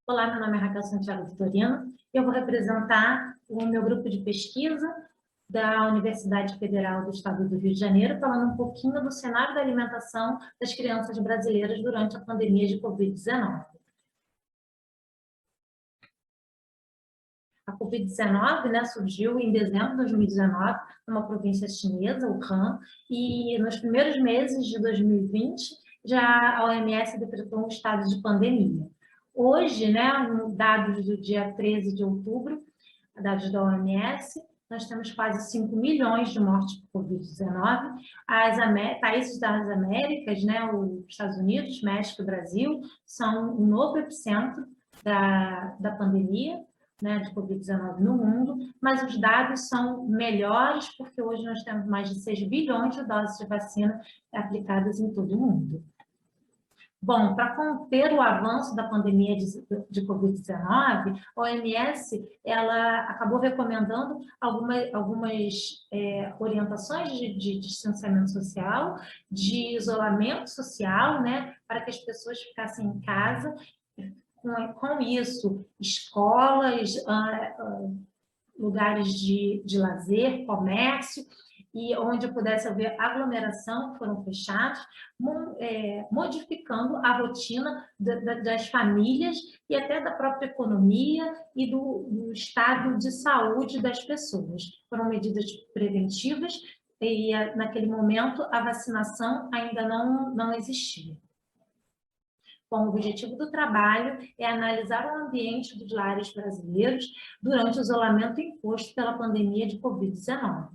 Olá, meu nome é Raquel Santiago Vitorino e eu vou representar o meu grupo de pesquisa da Universidade Federal do Estado do Rio de Janeiro, falando um pouquinho do cenário da alimentação das crianças brasileiras durante a pandemia de Covid-19. A Covid-19, né, surgiu em dezembro de 2019, numa província chinesa, Wuhan, e nos primeiros meses de 2020, já a OMS decretou um estado de pandemia. Hoje, né, dados do dia 13 de outubro, dados da OMS, nós temos quase 5 milhões de mortes por Covid-19. Países das Américas, né, os Estados Unidos, México e Brasil, são o novo epicentro da pandemia, né, de Covid-19 no mundo, mas os dados são melhores porque hoje nós temos mais de 6 bilhões de doses de vacina aplicadas em todo o mundo. Bom, para conter o avanço da pandemia de Covid-19, a OMS ela acabou recomendando algumas orientações de distanciamento social, de isolamento social, né, para que as pessoas ficassem em casa. Com isso, escolas, lugares de lazer, comércio, e onde pudesse haver aglomeração, foram fechados, modificando a rotina das famílias e até da própria economia e do estado de saúde das pessoas. Foram medidas preventivas e, naquele momento, a vacinação ainda não existia. Bom, o objetivo do trabalho é analisar o ambiente dos lares brasileiros durante o isolamento imposto pela pandemia de Covid-19.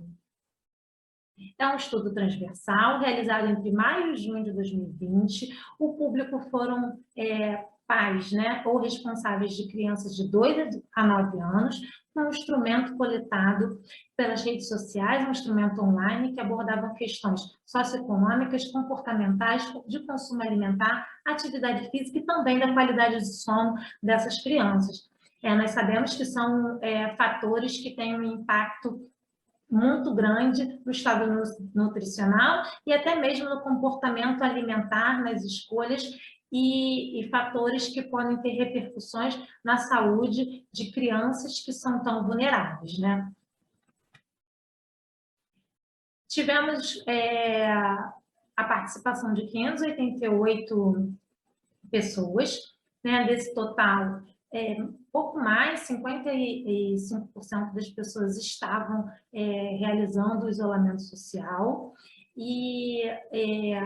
É um estudo transversal, realizado entre maio e junho de 2020. O público foram pais, né, ou responsáveis de crianças de 2 a 9 anos, um instrumento coletado pelas redes sociais, um instrumento online que abordava questões socioeconômicas, comportamentais, de consumo alimentar, atividade física e também da qualidade de sono dessas crianças. Nós sabemos que são fatores que têm um impacto muito grande no estado nutricional e até mesmo no comportamento alimentar, nas escolhas e fatores que podem ter repercussões na saúde de crianças que são tão vulneráveis, né? Tivemos a participação de 588 pessoas, né? Desse total, pouco mais, 55% das pessoas estavam realizando o isolamento social e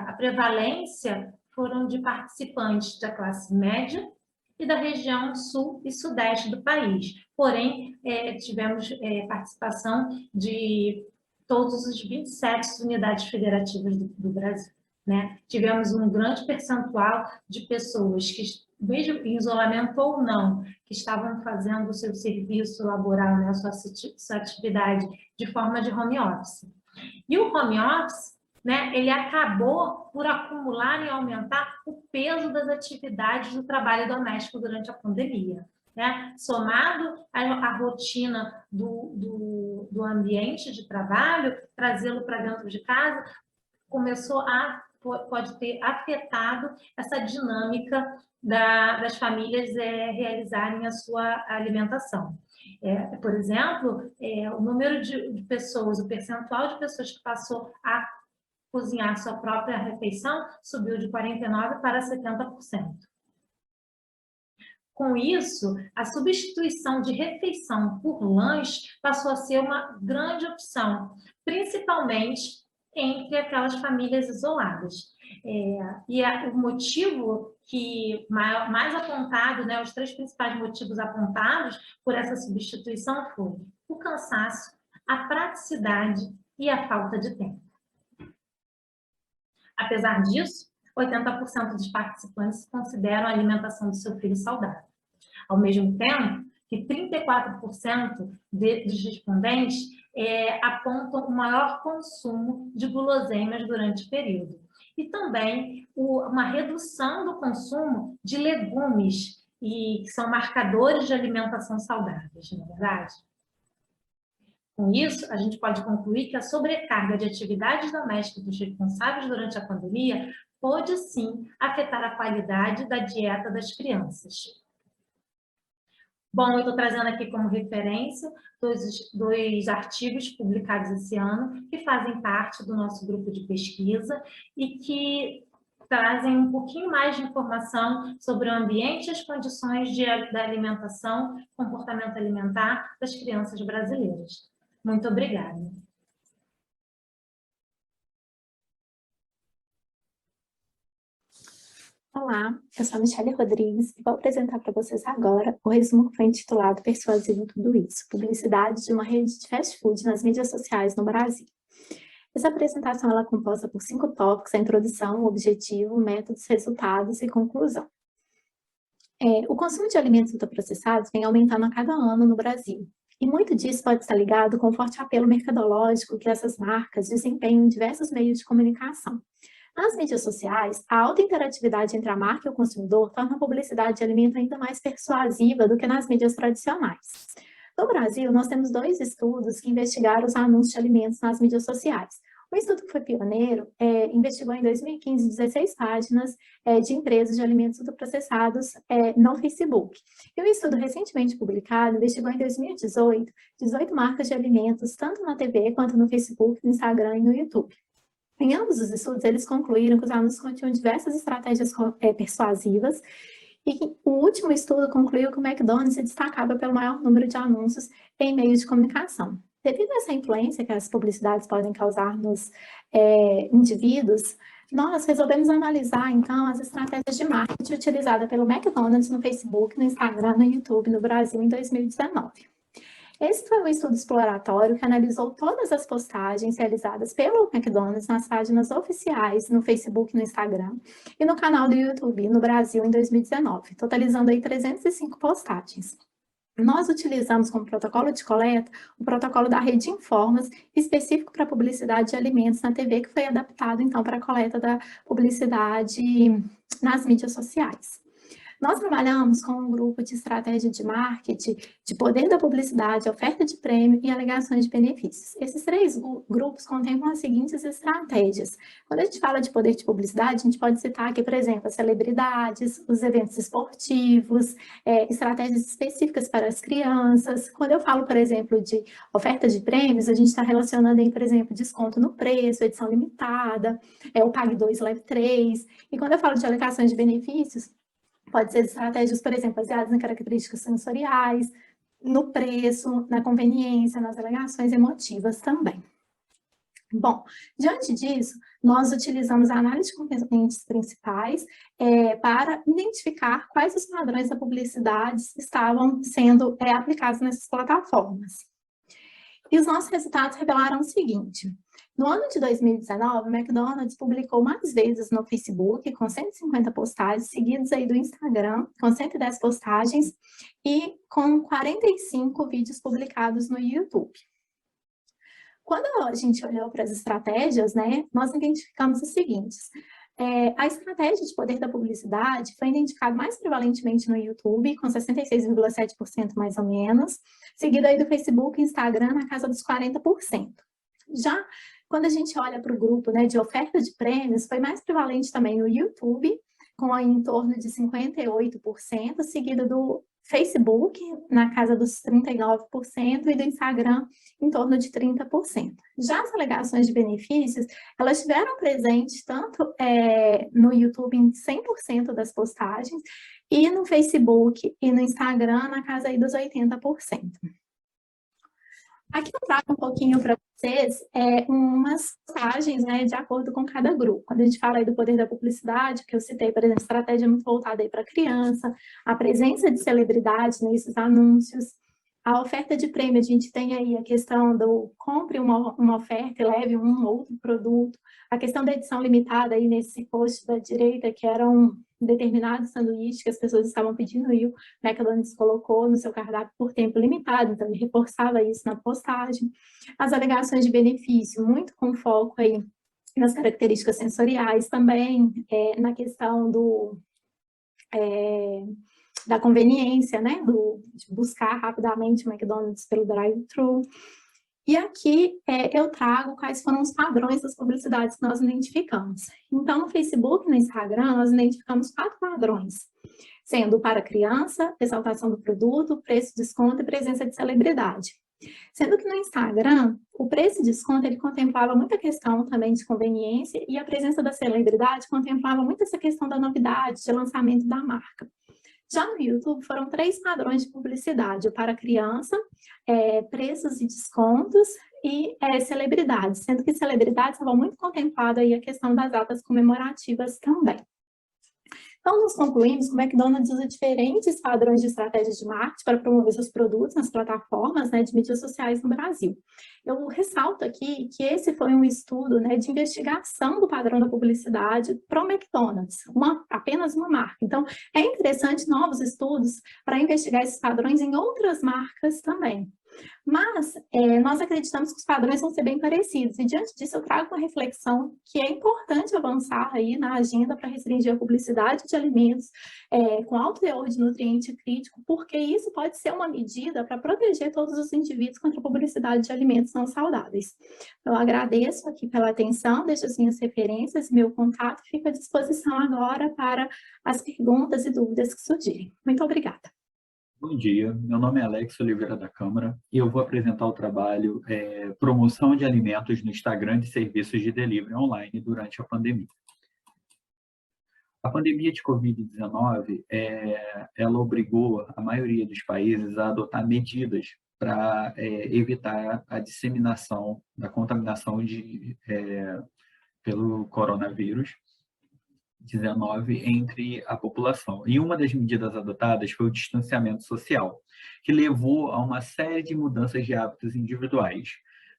a prevalência foram de participantes da classe média e da região sul e sudeste do país. Porém, tivemos participação de todas as 27 unidades federativas do Brasil, né? Tivemos um grande percentual de pessoas que, mesmo em isolamento ou não, que estavam fazendo o seu serviço laboral, né, a sua atividade de forma de home office. E o home office, né, ele acabou por acumular e aumentar o peso das atividades do trabalho doméstico durante a pandemia, né? Somado à rotina do ambiente de trabalho, trazê-lo para dentro de casa, pode ter afetado essa dinâmica das famílias realizarem a sua alimentação. Por exemplo, o número de pessoas, o percentual de pessoas que passou a cozinhar sua própria refeição subiu de 49% para 70%. Com isso, a substituição de refeição por lanche passou a ser uma grande opção, principalmente entre aquelas famílias isoladas. O motivo que mais apontado, né, os 3 principais motivos apontados por essa substituição foram o cansaço, a praticidade e a falta de tempo. Apesar disso, 80% dos participantes consideram a alimentação do seu filho saudável. Ao mesmo tempo que 34% dos respondentes apontam o maior consumo de guloseimas durante o período. E também uma redução do consumo de legumes, que são marcadores de alimentação saudáveis, não é verdade? Com isso, a gente pode concluir que a sobrecarga de atividades domésticas dos responsáveis durante a pandemia pode, sim, afetar a qualidade da dieta das crianças. Bom, eu estou trazendo aqui como referência dois artigos publicados esse ano, que fazem parte do nosso grupo de pesquisa e que trazem um pouquinho mais de informação sobre o ambiente e as condições da alimentação, comportamento alimentar das crianças brasileiras. Muito obrigada. Olá, eu sou a Michele Rodrigues e vou apresentar para vocês agora o resumo que foi intitulado Persuasivo Tudo Isso, publicidade de uma rede de fast food nas mídias sociais no Brasil. Essa apresentação ela é composta por 5 tópicos: a introdução, o objetivo, métodos, resultados e conclusão. O consumo de alimentos ultraprocessados vem aumentando a cada ano no Brasil, e muito disso pode estar ligado com o forte apelo mercadológico que essas marcas desempenham em diversos meios de comunicação. Nas mídias sociais, a alta interatividade entre a marca e o consumidor torna a publicidade de alimento ainda mais persuasiva do que nas mídias tradicionais. No Brasil, nós temos 2 estudos que investigaram os anúncios de alimentos nas mídias sociais. O estudo que foi pioneiro investigou em 2015 16 páginas de empresas de alimentos ultraprocessados no Facebook. E o estudo recentemente publicado investigou em 2018 18 marcas de alimentos, tanto na TV quanto no Facebook, no Instagram e no YouTube. Em ambos os estudos, eles concluíram que os anúncios continham diversas estratégias persuasivas, e o último estudo concluiu que o McDonald's se destacava pelo maior número de anúncios em meios de comunicação. Devido a essa influência que as publicidades podem causar nos indivíduos, nós resolvemos analisar, então, as estratégias de marketing utilizadas pelo McDonald's no Facebook, no Instagram, no YouTube, no Brasil, em 2019. Esse foi um estudo exploratório que analisou todas as postagens realizadas pelo McDonald's nas páginas oficiais, no Facebook e no Instagram, e no canal do YouTube no Brasil em 2019, totalizando aí 305 postagens. Nós utilizamos como protocolo de coleta o protocolo da Rede Informas, específico para publicidade de alimentos na TV, que foi adaptado, então, para a coleta da publicidade nas mídias sociais. Nós trabalhamos com um grupo de estratégia de marketing, de poder da publicidade, oferta de prêmio e alegações de benefícios. Esses 3 grupos contemplam as seguintes estratégias. Quando a gente fala de poder de publicidade, a gente pode citar aqui, por exemplo, as celebridades, os eventos esportivos, estratégias específicas para as crianças. Quando eu falo, por exemplo, de oferta de prêmios, a gente está relacionando aí, por exemplo, desconto no preço, edição limitada, o Pague 2, Leve 3. E quando eu falo de alegações de benefícios, pode ser estratégias, por exemplo, baseadas em características sensoriais, no preço, na conveniência, nas alegações emotivas também. Bom, diante disso, nós utilizamos a análise de componentes principais para identificar quais os padrões da publicidade estavam sendo aplicados nessas plataformas. E os nossos resultados revelaram o seguinte: no ano de 2019, o McDonald's publicou mais vezes no Facebook, com 150 postagens, seguidos aí do Instagram, com 110 postagens, e com 45 vídeos publicados no YouTube. Quando a gente olhou para as estratégias, nós identificamos os seguintes. A estratégia de poder da publicidade foi identificada mais prevalentemente no YouTube, com 66,7% mais ou menos, seguido aí do Facebook e Instagram na casa dos 40%. Já quando a gente olha para o grupo de oferta de prêmios, foi mais prevalente também no YouTube, com aí em torno de 58%, seguido do Facebook, na casa dos 39%, e do Instagram, em torno de 30%. Já as alegações de benefícios, elas estiveram presentes tanto no YouTube em 100% das postagens, e no Facebook e no Instagram, na casa aí dos 80%. Aqui eu trago um pouquinho para vocês umas postagens de acordo com cada grupo. Quando a gente fala aí do poder da publicidade, que eu citei, por exemplo, estratégia muito voltada aí para a criança, a presença de celebridades nesses anúncios, a oferta de prêmio, a gente tem aí a questão do compre uma oferta e leve um outro produto, a questão da edição limitada aí nesse post da direita, que era um determinado sanduíche que as pessoas estavam pedindo e o McDonald's colocou no seu cardápio por tempo limitado, então ele reforçava isso na postagem. As alegações de benefício, muito com foco aí nas características sensoriais também, na questão da conveniência, de buscar rapidamente o McDonald's pelo drive-thru. E aqui eu trago quais foram os padrões das publicidades que nós identificamos. Então, no Facebook e no Instagram, nós identificamos 4 padrões. sendo para criança, exaltação do produto, preço, desconto e presença de celebridade. Sendo que no Instagram, o preço e desconto ele contemplava muita questão também de conveniência e a presença da celebridade contemplava muito essa questão da novidade, de lançamento da marca. Já no YouTube, foram 3 padrões de publicidade: o para criança, preços e descontos e celebridades, sendo que celebridades estavam muito contemplado aí a questão das datas comemorativas também. Então, nós concluímos que o McDonald's usa diferentes padrões de estratégias de marketing para promover seus produtos nas plataformas, né, de mídias sociais no Brasil. Eu ressalto aqui que esse foi um estudo, né, de investigação do padrão da publicidade para o McDonald's, apenas uma marca. Então, é interessante novos estudos para investigar esses padrões em outras marcas também. Mas nós acreditamos que os padrões vão ser bem parecidos, e diante disso eu trago uma reflexão que é importante avançar aí na agenda para restringir a publicidade de alimentos com alto teor de nutriente crítico, porque isso pode ser uma medida para proteger todos os indivíduos contra a publicidade de alimentos não saudáveis. Eu agradeço aqui pela atenção, deixo as minhas referências, meu contato fica à disposição agora para as perguntas e dúvidas que surgirem. Muito obrigada. Bom dia, meu nome é Alex Oliveira da Câmara e eu vou apresentar o trabalho Promoção de Alimentos no Instagram de Serviços de Delivery Online durante a pandemia. A pandemia de Covid-19, ela obrigou a maioria dos países a adotar medidas para evitar a disseminação da contaminação pelo coronavírus 19 entre a população. E uma das medidas adotadas foi o distanciamento social, que levou a uma série de mudanças de hábitos individuais,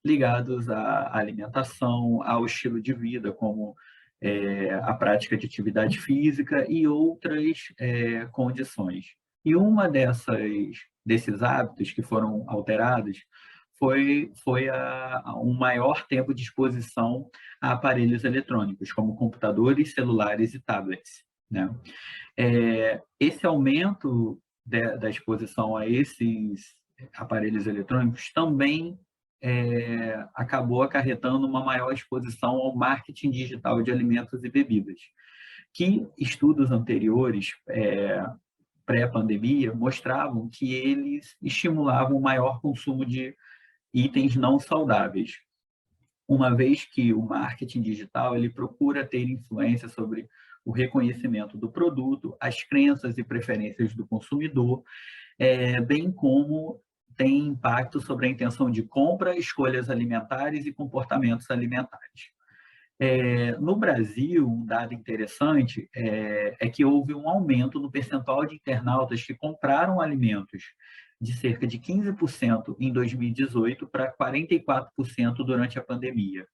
ligados à alimentação, ao estilo de vida, como a prática de atividade física e outras condições. E uma desses hábitos que foram alterados foi um maior tempo de exposição a aparelhos eletrônicos, como computadores, celulares e tablets, né? Esse aumento da exposição a esses aparelhos eletrônicos também acabou acarretando uma maior exposição ao marketing digital de alimentos e bebidas, que estudos anteriores, pré-pandemia, mostravam que eles estimulavam o maior consumo de itens não saudáveis, uma vez que o marketing digital ele procura ter influência sobre o reconhecimento do produto, as crenças e preferências do consumidor, bem como tem impacto sobre a intenção de compra, escolhas alimentares e comportamentos alimentares. No Brasil, um dado interessante é que houve um aumento no percentual de internautas que compraram alimentos de cerca de 15% em 2018 para 44% durante a pandemia.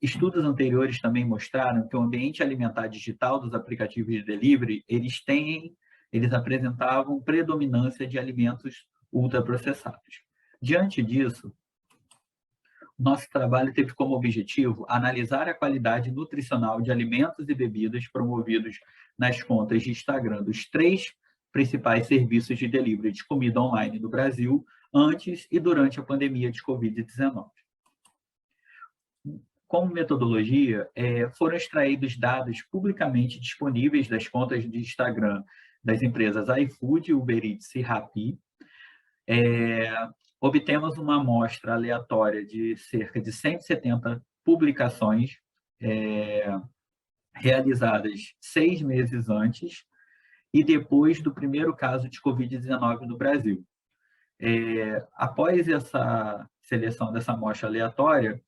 Estudos anteriores também mostraram que o ambiente alimentar digital dos aplicativos de delivery, eles apresentavam predominância de alimentos ultraprocessados. Diante disso, nosso trabalho teve como objetivo analisar a qualidade nutricional de alimentos e bebidas promovidos nas contas de Instagram dos 3 principais serviços de delivery de comida online do Brasil antes e durante a pandemia de Covid-19. Como metodologia, foram extraídos dados publicamente disponíveis das contas de Instagram das empresas iFood, Uber Eats e Rappi. Obtemos uma amostra aleatória de cerca de 170 publicações realizadas 6 meses antes e depois do primeiro caso de Covid-19 no Brasil. Após essa seleção dessa amostra aleatória,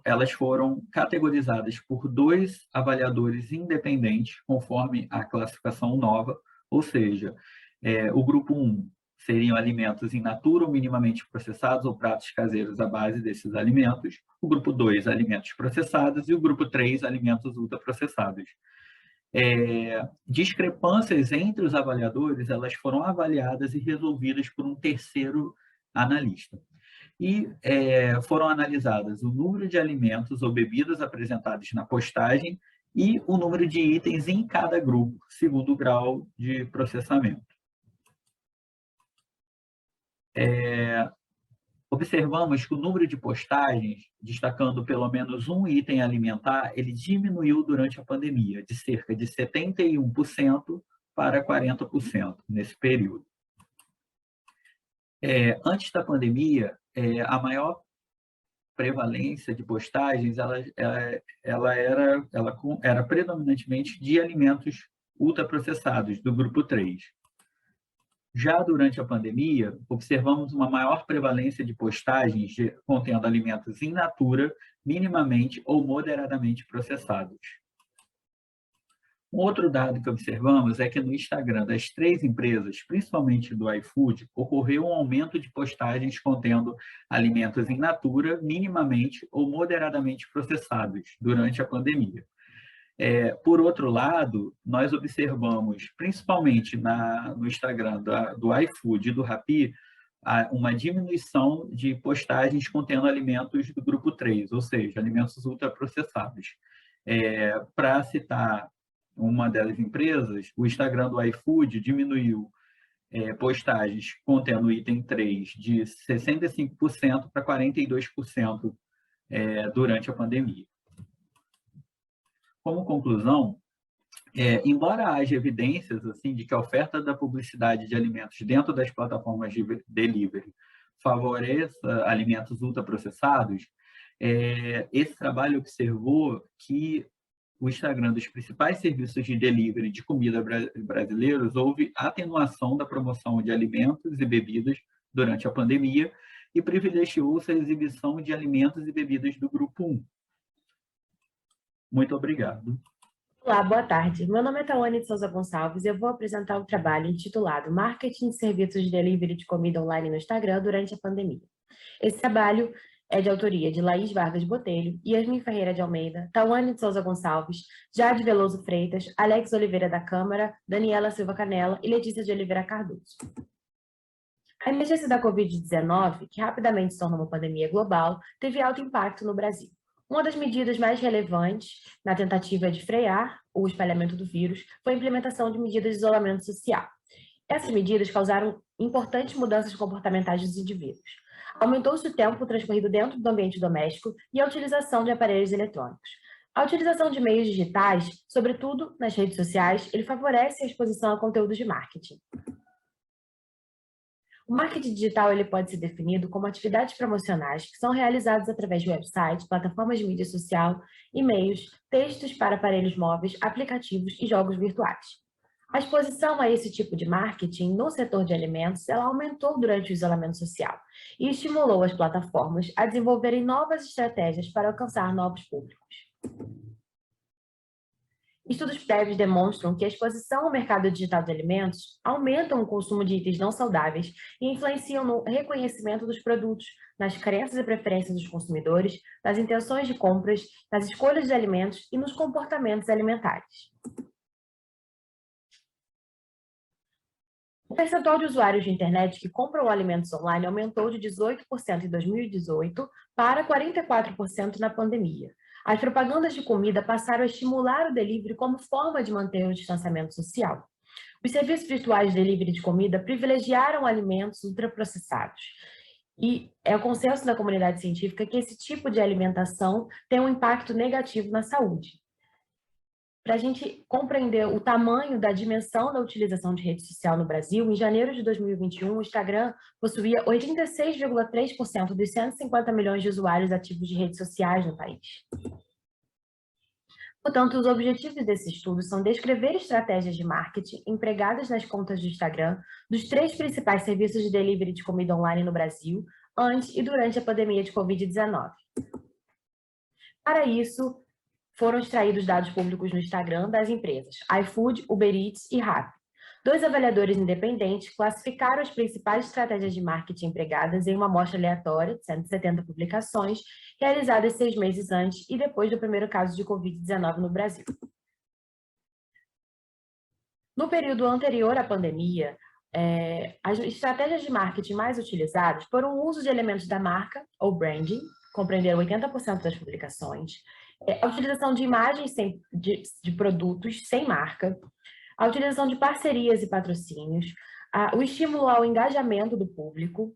elas foram categorizadas por 2 avaliadores independentes, conforme a classificação nova, ou seja, o grupo 1 seriam alimentos in natura ou minimamente processados ou pratos caseiros à base desses alimentos, o grupo 2, alimentos processados, e o grupo 3, alimentos ultraprocessados. Discrepâncias entre os avaliadores, elas foram avaliadas e resolvidas por um terceiro analista. E foram analisadas o número de alimentos ou bebidas apresentados na postagem e o número de itens em cada grupo, segundo o grau de processamento. observamos que o número de postagens, destacando pelo menos um item alimentar, ele diminuiu durante a pandemia, de cerca de 71% para 40% nesse período. Antes da pandemia, a maior prevalência de postagens ela era predominantemente de alimentos ultraprocessados, do grupo 3. Já durante a pandemia, observamos uma maior prevalência de postagens contendo alimentos in natura, minimamente ou moderadamente processados. Um outro dado que observamos é que no Instagram das 3 empresas, principalmente do iFood, ocorreu um aumento de postagens contendo alimentos in natura, minimamente ou moderadamente processados durante a pandemia. Por outro lado, nós observamos, principalmente no Instagram do iFood e do Rappi, uma diminuição de postagens contendo alimentos do grupo 3, ou seja, alimentos ultraprocessados. Para citar uma das empresas, o Instagram do iFood diminuiu postagens contendo o item 3 de 65% para 42% durante a pandemia. Como conclusão, embora haja evidências assim, de que a oferta da publicidade de alimentos dentro das plataformas de delivery favoreça alimentos ultraprocessados, esse trabalho observou que o Instagram dos principais serviços de delivery de comida brasileiros houve atenuação da promoção de alimentos e bebidas durante a pandemia e privilegiou-se a exibição de alimentos e bebidas do grupo 1. Muito obrigado. Olá, boa tarde. Meu nome é Tawane de Souza Gonçalves e eu vou apresentar um trabalho intitulado Marketing de Serviços de Delivery de Comida Online no Instagram durante a Pandemia. Esse trabalho é de autoria de Laís Vargas Botelho, Yasmin Ferreira de Almeida, Tawane de Souza Gonçalves, Jade Veloso Freitas, Alex Oliveira da Câmara, Daniela Silva Canela e Letícia de Oliveira Cardoso. A emergência da Covid-19, que rapidamente se tornou uma pandemia global, teve alto impacto no Brasil. Uma das medidas mais relevantes na tentativa de frear o espalhamento do vírus foi a implementação de medidas de isolamento social. Essas medidas causaram importantes mudanças comportamentais dos indivíduos. Aumentou-se o tempo transcorrido dentro do ambiente doméstico e a utilização de aparelhos eletrônicos. A utilização de meios digitais, sobretudo nas redes sociais, ele favorece a exposição a conteúdos de marketing. O marketing digital ele pode ser definido como atividades promocionais que são realizadas através de websites, plataformas de mídia social, e-mails, textos para aparelhos móveis, aplicativos e jogos virtuais. A exposição a esse tipo de marketing no setor de alimentos ela aumentou durante o isolamento social e estimulou as plataformas a desenvolverem novas estratégias para alcançar novos públicos. Estudos prévios demonstram que a exposição ao mercado digital de alimentos aumentam o consumo de itens não saudáveis e influenciam no reconhecimento dos produtos, nas crenças e preferências dos consumidores, nas intenções de compras, nas escolhas de alimentos e nos comportamentos alimentares. O percentual de usuários de internet que compram alimentos online aumentou de 18% em 2018 para 44% na pandemia. As propagandas de comida passaram a estimular o delivery como forma de manter o distanciamento social. Os serviços virtuais de delivery de comida privilegiaram alimentos ultraprocessados. E é o consenso da comunidade científica que esse tipo de alimentação tem um impacto negativo na saúde. Para a gente compreender o tamanho da dimensão da utilização de rede social no Brasil, em janeiro de 2021, o Instagram possuía 86,3% dos 150 milhões de usuários ativos de redes sociais no país. Portanto, os objetivos desse estudo são descrever estratégias de marketing empregadas nas contas do Instagram dos 3 principais serviços de delivery de comida online no Brasil, antes e durante a pandemia de Covid-19. Para isso, foram extraídos dados públicos no Instagram das empresas iFood, Uber Eats e Rappi. 2 avaliadores independentes classificaram as principais estratégias de marketing empregadas em uma amostra aleatória de 170 publicações, realizadas 6 meses antes e depois do primeiro caso de Covid-19 no Brasil. No período anterior à pandemia, as estratégias de marketing mais utilizadas foram o uso de elementos da marca, ou branding, compreenderam 80% das publicações, a utilização de imagens de produtos sem marca, a utilização de parcerias e patrocínios, o estímulo ao engajamento do público,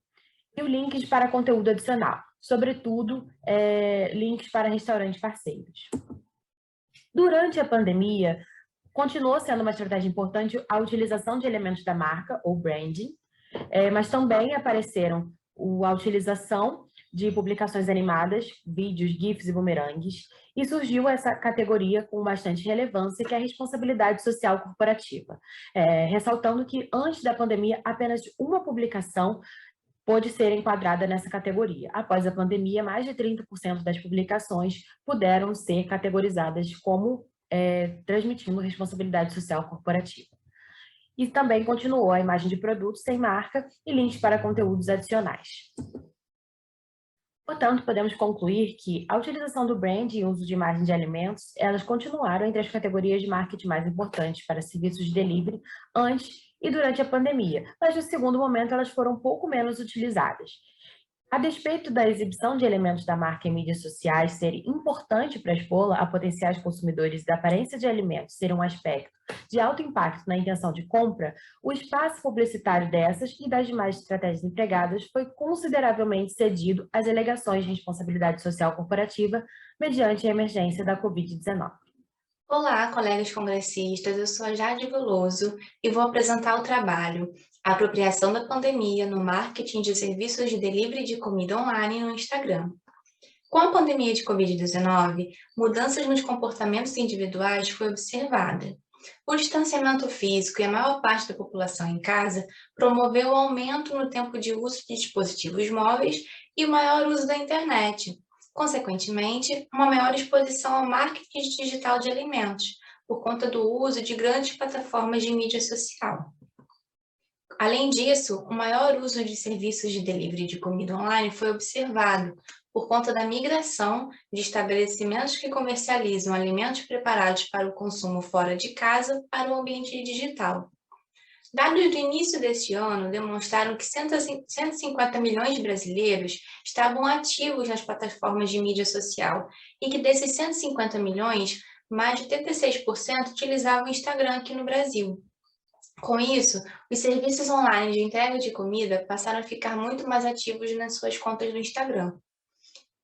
e o links para conteúdo adicional, sobretudo links para restaurantes parceiros. Durante a pandemia, continuou sendo uma estratégia importante a utilização de elementos da marca, ou branding, mas também apareceram a utilização de publicações animadas, vídeos, GIFs e bumerangues, e surgiu essa categoria com bastante relevância, que é a responsabilidade social corporativa, ressaltando que antes da pandemia apenas uma publicação pôde ser enquadrada nessa categoria. Após a pandemia, mais de 30% das publicações puderam ser categorizadas como transmitindo responsabilidade social corporativa. E também continuou a imagem de produtos sem marca e links para conteúdos adicionais. Portanto, podemos concluir que a utilização do brand e o uso de imagem de alimentos, elas continuaram entre as categorias de marketing mais importantes para serviços de delivery antes e durante a pandemia, mas no segundo momento elas foram um pouco menos utilizadas. A despeito da exibição de elementos da marca em mídias sociais serem importante para expô-la a potenciais consumidores e da aparência de alimentos ser um aspecto de alto impacto na intenção de compra, o espaço publicitário dessas e das demais estratégias empregadas foi consideravelmente cedido às alegações de responsabilidade social corporativa mediante a emergência da Covid-19. Olá, colegas congressistas, eu sou a Jade Veloso e vou apresentar o trabalho A Apropriação da Pandemia no Marketing de Serviços de Delivery de Comida Online no Instagram. Com a pandemia de Covid-19, mudanças nos comportamentos individuais foi observada. O distanciamento físico e a maior parte da população em casa promoveu o aumento no tempo de uso de dispositivos móveis e o maior uso da internet. Consequentemente, uma maior exposição ao marketing digital de alimentos, por conta do uso de grandes plataformas de mídia social. Além disso, o maior uso de serviços de delivery de comida online foi observado, por conta da migração de estabelecimentos que comercializam alimentos preparados para o consumo fora de casa para o ambiente digital. Dados do início deste ano demonstraram que 150 milhões de brasileiros estavam ativos nas plataformas de mídia social e que desses 150 milhões, mais de 86% utilizavam o Instagram aqui no Brasil. Com isso, os serviços online de entrega de comida passaram a ficar muito mais ativos nas suas contas do Instagram.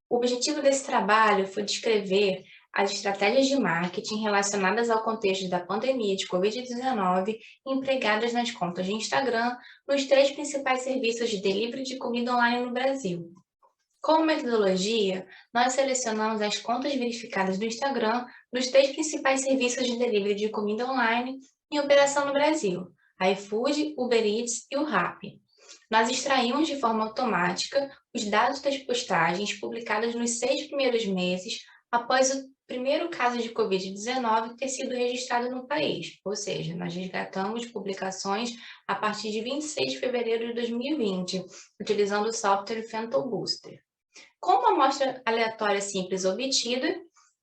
O objetivo desse trabalho foi descrever as estratégias de marketing relacionadas ao contexto da pandemia de Covid-19 empregadas nas contas de Instagram nos 3 principais serviços de delivery de comida online no Brasil. Como metodologia, nós selecionamos as contas verificadas do Instagram dos 3 principais serviços de delivery de comida online em operação no Brasil, iFood, Uber Eats e o Rappi. Nós extraímos de forma automática os dados das postagens publicadas nos 6 primeiros meses após o primeiro caso de Covid-19 ter sido registrado no país, ou seja, nós resgatamos publicações a partir de 26 de fevereiro de 2020, utilizando o software Phantom Booster. Com uma amostra aleatória simples obtida,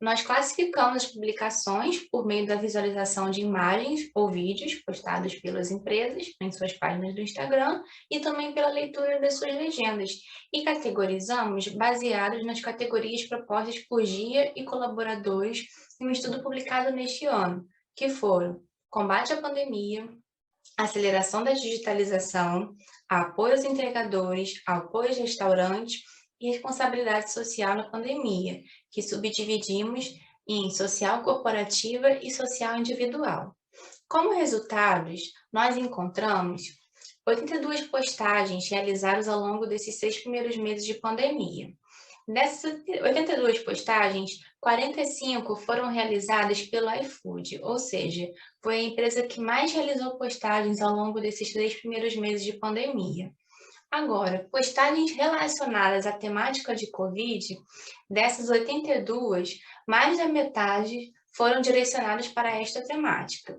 nós classificamos as publicações por meio da visualização de imagens ou vídeos postados pelas empresas em suas páginas do Instagram e também pela leitura das suas legendas, e categorizamos baseados nas categorias propostas por GIA e colaboradores em um estudo publicado neste ano, que foram combate à pandemia, aceleração da digitalização, apoio aos entregadores, apoio aos restaurantes e responsabilidade social na pandemia, que subdividimos em social corporativa e social individual. Como resultados, nós encontramos 82 postagens realizadas ao longo desses 6 primeiros meses de pandemia. Dessas 82 postagens, 45 foram realizadas pelo iFood, ou seja, foi a empresa que mais realizou postagens ao longo desses 3 primeiros meses de pandemia. Agora, postagens relacionadas à temática de Covid, dessas 82, mais da metade foram direcionadas para esta temática.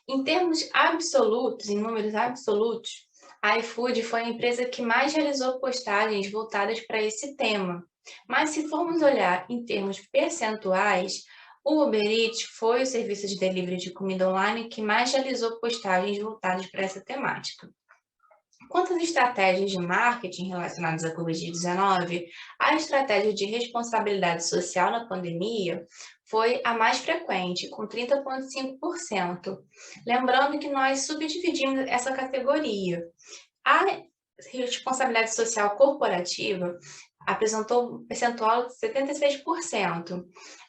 Em termos absolutos, em números absolutos, a iFood foi a empresa que mais realizou postagens voltadas para esse tema. Mas se formos olhar em termos percentuais, o Uber Eats foi o serviço de delivery de comida online que mais realizou postagens voltadas para essa temática. Quanto às estratégias de marketing relacionadas à Covid-19, a estratégia de responsabilidade social na pandemia foi a mais frequente, com 30,5%. Lembrando que nós subdividimos essa categoria. A responsabilidade social corporativa apresentou um percentual de 76%.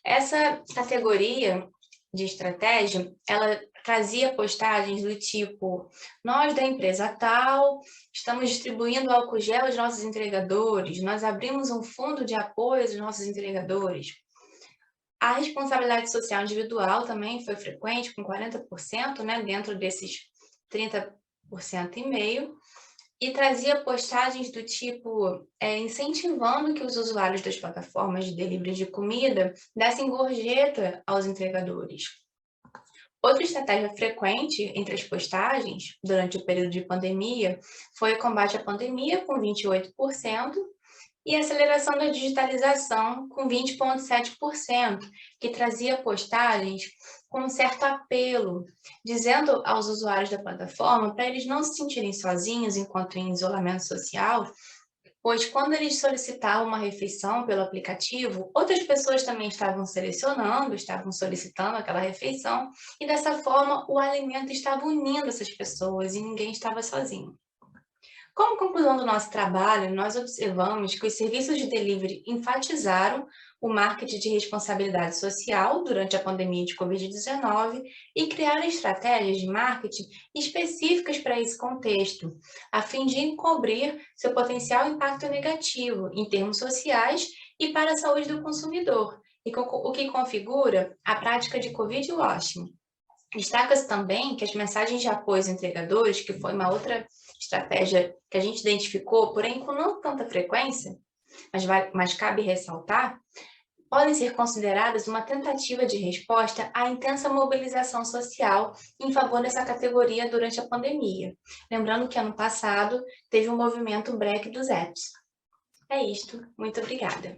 Essa categoria de estratégia, ela trazia postagens do tipo: nós da empresa tal, estamos distribuindo álcool gel aos nossos entregadores, nós abrimos um fundo de apoio aos nossos entregadores. A responsabilidade social individual também foi frequente, com 40%, né, dentro desses 30% e meio, e trazia postagens do tipo incentivando que os usuários das plataformas de delivery de comida dessem gorjeta aos entregadores. Outra estratégia frequente entre as postagens durante o período de pandemia foi o combate à pandemia, com 28%, e a aceleração da digitalização, com 20,7%, que trazia postagens com um certo apelo, dizendo aos usuários da plataforma para eles não se sentirem sozinhos enquanto em isolamento social, pois quando eles solicitavam uma refeição pelo aplicativo, outras pessoas também estavam solicitando aquela refeição, e dessa forma o alimento estava unindo essas pessoas e ninguém estava sozinho. Como conclusão do nosso trabalho, nós observamos que os serviços de delivery enfatizaram o marketing de responsabilidade social durante a pandemia de Covid-19 e criaram estratégias de marketing específicas para esse contexto, a fim de encobrir seu potencial impacto negativo em termos sociais e para a saúde do consumidor, o que configura a prática de Covid washing. Destaca-se também que as mensagens de apoio aos entregadores, que foi uma outra estratégia que a gente identificou, porém com não tanta frequência, mas cabe ressaltar, podem ser consideradas uma tentativa de resposta à intensa mobilização social em favor dessa categoria durante a pandemia. Lembrando que ano passado teve um movimento break dos apps. É isto, muito obrigada.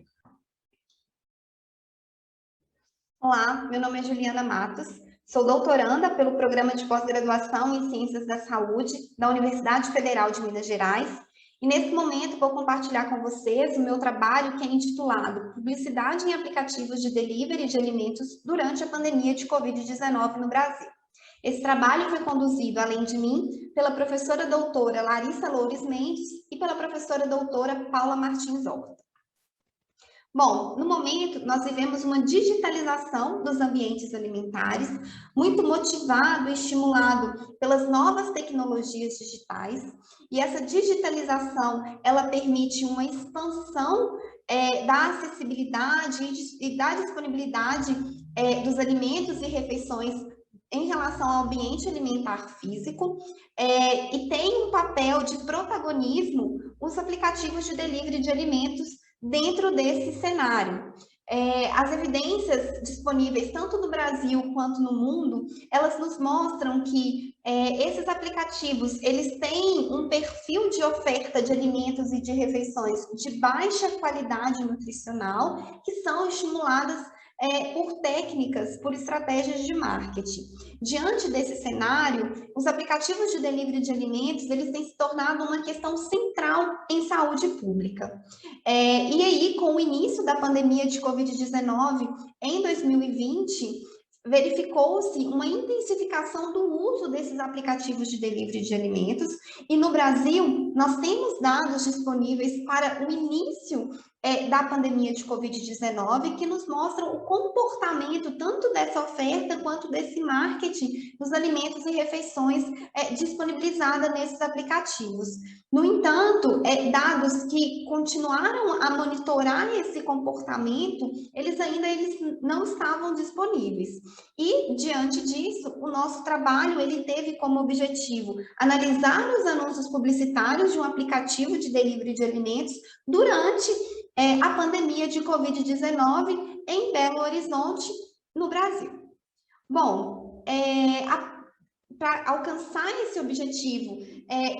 Olá, meu nome é Juliana Matos, sou doutoranda pelo Programa de Pós-Graduação em Ciências da Saúde da Universidade Federal de Minas Gerais, e nesse momento vou compartilhar com vocês o meu trabalho, que é intitulado Publicidade em Aplicativos de Delivery de Alimentos durante a Pandemia de Covid-19 no Brasil. Esse trabalho foi conduzido, além de mim, pela professora doutora Larissa Loures Mendes e pela professora doutora Paula Martins Horta. Bom, no momento, nós vivemos uma digitalização dos ambientes alimentares, muito motivado e estimulado pelas novas tecnologias digitais, e essa digitalização, ela permite uma expansão da acessibilidade e da disponibilidade dos alimentos e refeições em relação ao ambiente alimentar físico, e tem um papel de protagonismo os aplicativos de delivery de alimentos dentro desse cenário. As evidências disponíveis tanto no Brasil quanto no mundo, elas nos mostram que esses aplicativos, eles têm um perfil de oferta de alimentos e de refeições de baixa qualidade nutricional, que são estimuladas por técnicas, por estratégias de marketing. Diante desse cenário, os aplicativos de delivery de alimentos, eles têm se tornado uma questão central em saúde pública. E aí, com o início da pandemia de Covid-19, em 2020, verificou-se uma intensificação do uso desses aplicativos de delivery de alimentos, e no Brasil, nós temos dados disponíveis para o início da pandemia de Covid-19, que nos mostram o comportamento tanto dessa oferta quanto desse marketing dos alimentos e refeições disponibilizada nesses aplicativos. No entanto, dados que continuaram a monitorar esse comportamento, eles não estavam disponíveis. E, diante disso, o nosso trabalho ele teve como objetivo analisar os anúncios publicitários de um aplicativo de delivery de alimentos durante a pandemia de Covid-19 em Belo Horizonte, no Brasil. Bom, para alcançar esse objetivo,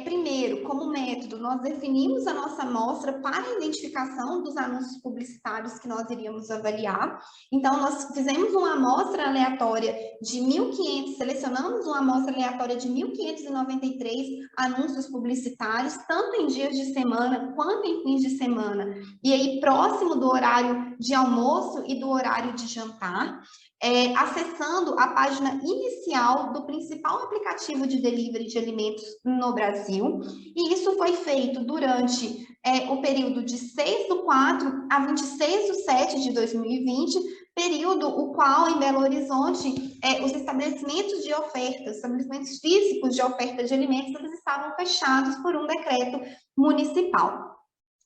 primeiro, como método, nós definimos a nossa amostra para a identificação dos anúncios publicitários que nós iríamos avaliar. Então, nós fizemos uma amostra aleatória de 1.500, selecionamos uma amostra aleatória de 1.593 anúncios publicitários, tanto em dias de semana quanto em fins de semana, e aí próximo do horário de almoço e do horário de jantar. acessando a página inicial do principal aplicativo de delivery de alimentos no Brasil, e isso foi feito durante o período de 6/4 a 26/7 de 2020, período o qual, em Belo Horizonte, os estabelecimentos de oferta, estabelecimentos físicos de oferta de alimentos, eles estavam fechados por um decreto municipal.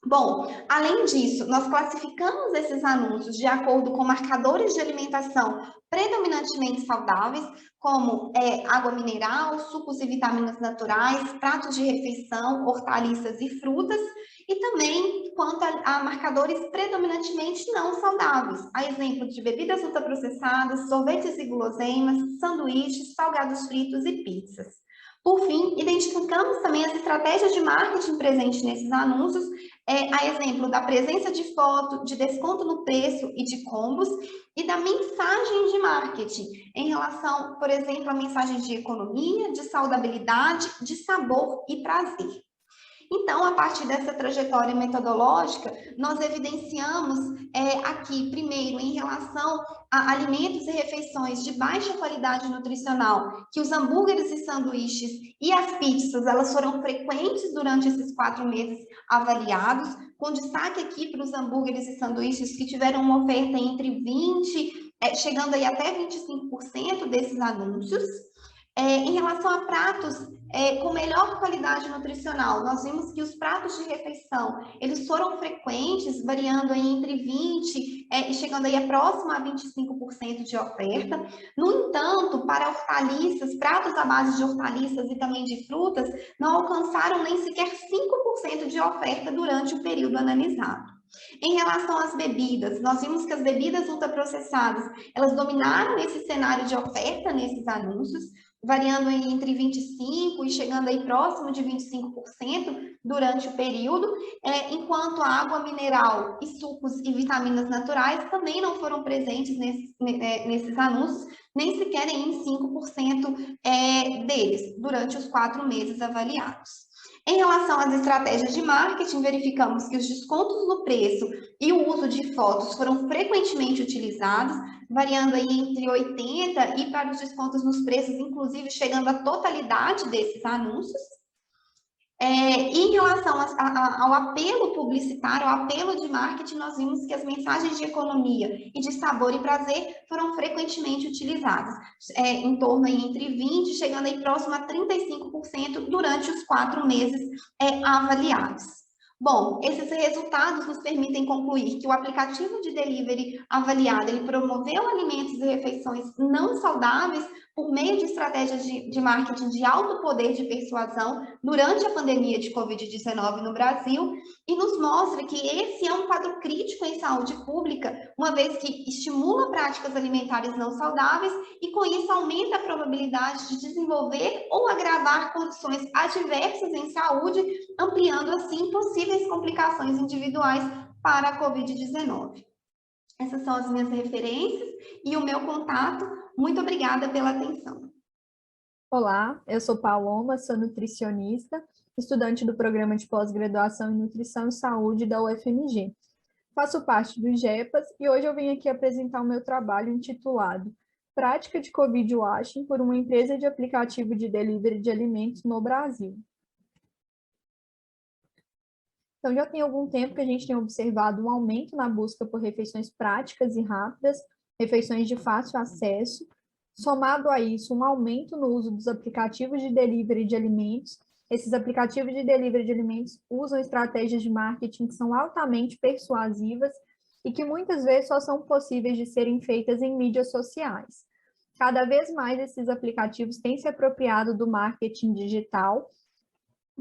Bom, além disso, nós classificamos esses anúncios de acordo com marcadores de alimentação predominantemente saudáveis, como água mineral, sucos e vitaminas naturais, pratos de refeição, hortaliças e frutas, e também quanto a marcadores predominantemente não saudáveis, a exemplo de bebidas ultraprocessadas, sorvetes e guloseimas, sanduíches, salgados fritos e pizzas. Por fim, identificamos também as estratégias de marketing presentes nesses anúncios, a exemplo da presença de foto, de desconto no preço e de combos, e da mensagem de marketing, em relação, por exemplo, a mensagens de economia, de saudabilidade, de sabor e prazer. Então, a partir dessa trajetória metodológica, nós evidenciamos aqui, primeiro, em relação a alimentos e refeições de baixa qualidade nutricional, que os hambúrgueres e sanduíches e as pizzas, elas foram frequentes durante esses 4 meses avaliados, com destaque aqui para os hambúrgueres e sanduíches que tiveram uma oferta entre 20%, chegando aí até 25% desses anúncios. Em relação a pratos com melhor qualidade nutricional, nós vimos que os pratos de refeição, eles foram frequentes, variando aí entre 20% e chegando aí próximo a 25% de oferta. No entanto, para hortaliças, pratos à base de hortaliças e também de frutas, não alcançaram nem sequer 5% de oferta durante o período analisado. Em relação às bebidas, nós vimos que as bebidas ultraprocessadas, elas dominaram esse cenário de oferta nesses anúncios, variando aí entre 25% e chegando aí próximo de 25% durante o período, enquanto a água mineral e sucos e vitaminas naturais também não foram presentes nesses anúncios, nem sequer em 5% deles, durante os 4 meses avaliados. Em relação às estratégias de marketing, verificamos que os descontos no preço e o uso de fotos foram frequentemente utilizados, variando aí entre 80% e para os descontos nos preços, inclusive chegando à totalidade desses anúncios. Em relação ao apelo publicitário, ao apelo de marketing, nós vimos que as mensagens de economia e de sabor e prazer foram frequentemente utilizadas, em torno aí entre 20%, chegando aí próximo a 35% durante os 4 meses avaliados. Bom, esses resultados nos permitem concluir que o aplicativo de delivery avaliado, ele promoveu alimentos e refeições não saudáveis por meio de estratégias de marketing de alto poder de persuasão durante a pandemia de Covid-19 no Brasil, e nos mostra que esse é um quadro crítico em saúde pública, uma vez que estimula práticas alimentares não saudáveis e, com isso, aumenta a probabilidade de desenvolver ou agravar condições adversas em saúde, ampliando, assim, possíveis complicações individuais para a Covid-19. Essas são as minhas referências e o meu contato. Muito obrigada pela atenção. Olá, eu sou Paloma, sou nutricionista, estudante do programa de pós-graduação em Nutrição e Saúde da UFMG. Faço parte do GEPAS e hoje eu vim aqui apresentar o meu trabalho intitulado Prática de Covid Washing por uma empresa de aplicativo de delivery de alimentos no Brasil. Então, já tem algum tempo que a gente tem observado um aumento na busca por refeições práticas e rápidas, refeições de fácil acesso, somado a isso, um aumento no uso dos aplicativos de delivery de alimentos. Esses aplicativos de delivery de alimentos usam estratégias de marketing que são altamente persuasivas e que muitas vezes só são possíveis de serem feitas em mídias sociais. Cada vez mais esses aplicativos têm se apropriado do marketing digital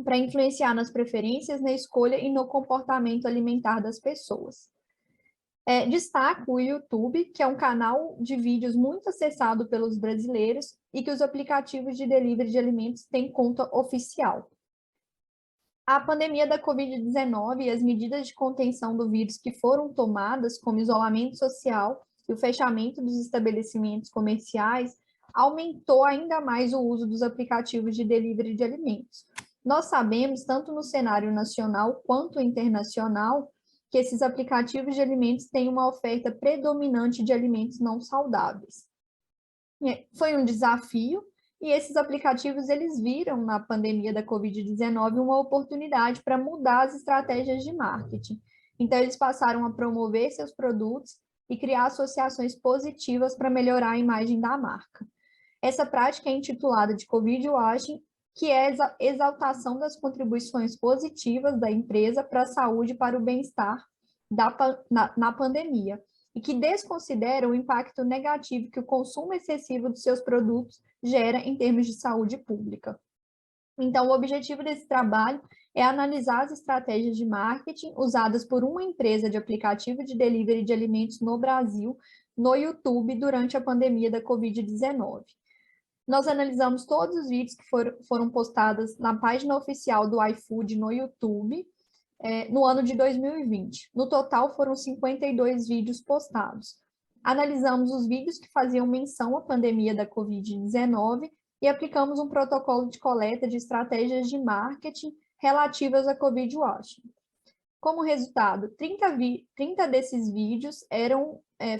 para influenciar nas preferências, na escolha e no comportamento alimentar das pessoas. Destaco o YouTube, que é um canal de vídeos muito acessado pelos brasileiros e que os aplicativos de delivery de alimentos têm conta oficial. A pandemia da Covid-19 e as medidas de contenção do vírus que foram tomadas, como isolamento social e o fechamento dos estabelecimentos comerciais, aumentou ainda mais o uso dos aplicativos de delivery de alimentos. Nós sabemos, tanto no cenário nacional quanto internacional, que esses aplicativos de alimentos têm uma oferta predominante de alimentos não saudáveis. Foi um desafio, e esses aplicativos eles viram na pandemia da Covid-19 uma oportunidade para mudar as estratégias de marketing. Então, eles passaram a promover seus produtos e criar associações positivas para melhorar a imagem da marca. Essa prática é intitulada de Covid Washing, que é a exaltação das contribuições positivas da empresa para a saúde e para o bem-estar na pandemia, e que desconsidera o impacto negativo que o consumo excessivo de seus produtos gera em termos de saúde pública. Então, o objetivo desse trabalho é analisar as estratégias de marketing usadas por uma empresa de aplicativo de delivery de alimentos no Brasil, no YouTube, durante a pandemia da Covid-19. Nós analisamos todos os vídeos que foram postados na página oficial do iFood no YouTube, no ano de 2020. No total, foram 52 vídeos postados. Analisamos os vídeos que faziam menção à pandemia da Covid-19 e aplicamos um protocolo de coleta de estratégias de marketing relativas à Covid Washing. Como resultado, 30 desses vídeos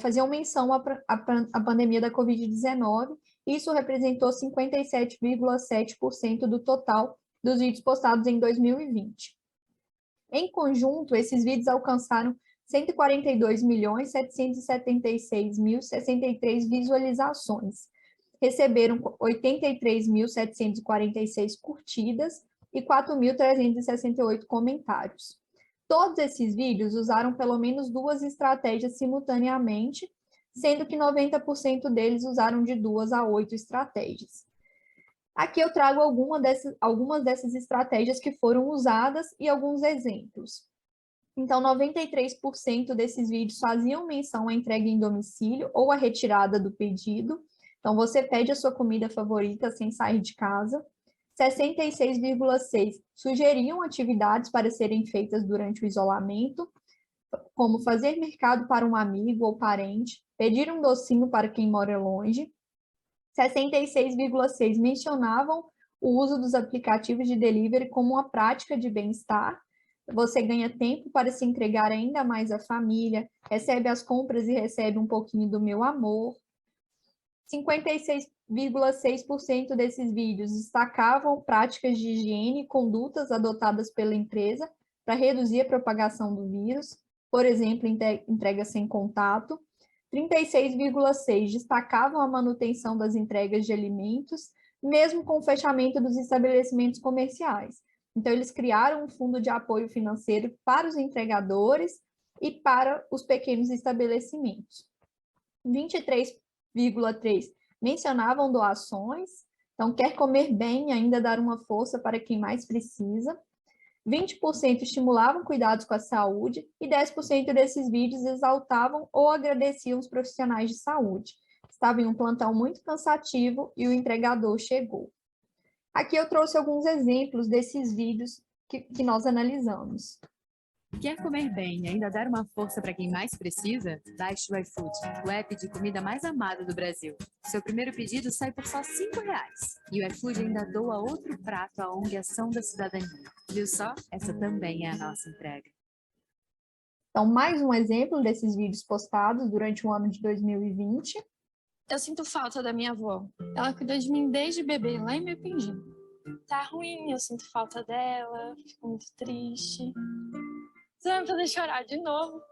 faziam menção à pandemia da Covid-19, e isso representou 57,7% do total dos vídeos postados em 2020. Em conjunto, esses vídeos alcançaram 142.776.063 visualizações, receberam 83.746 curtidas e 4.368 comentários. Todos esses vídeos usaram pelo menos 2 estratégias simultaneamente, sendo que 90% deles usaram de 2 a 8 estratégias. Aqui eu trago algumas dessas estratégias que foram usadas e alguns exemplos. Então, 93% desses vídeos faziam menção à entrega em domicílio ou à retirada do pedido. Então, você pede a sua comida favorita sem sair de casa. 66,6% sugeriam atividades para serem feitas durante o isolamento, como fazer mercado para um amigo ou parente, pedir um docinho para quem mora longe. 66,6% mencionavam o uso dos aplicativos de delivery como uma prática de bem-estar. Você ganha tempo para se entregar ainda mais à família, recebe as compras e recebe um pouquinho do meu amor. 56,6% desses vídeos destacavam práticas de higiene e condutas adotadas pela empresa para reduzir a propagação do vírus, por exemplo, entrega sem contato. 36,6% destacavam a manutenção das entregas de alimentos, mesmo com o fechamento dos estabelecimentos comerciais. Então, eles criaram um fundo de apoio financeiro para os entregadores e para os pequenos estabelecimentos. 23,3% mencionavam doações, então quer comer bem e ainda dar uma força para quem mais precisa. 20% estimulavam cuidados com a saúde e 10% desses vídeos exaltavam ou agradeciam os profissionais de saúde. Estava em um plantão muito cansativo e o entregador chegou. Aqui eu trouxe alguns exemplos desses vídeos que nós analisamos. Quer comer bem e ainda dar uma força para quem mais precisa? Baixe o iFood, o app de comida mais amado do Brasil. Seu primeiro pedido sai por só R$ 5,00. E o iFood ainda doa outro prato à ONG Ação da Cidadania. Viu só? Essa também é a nossa entrega. Então, mais um exemplo desses vídeos postados durante o ano de 2020. Eu sinto falta da minha avó. Ela cuidou de mim desde bebê, lá em Mepindim. Tá ruim, eu sinto falta dela, fico muito triste. Você vai me fazer chorar de novo.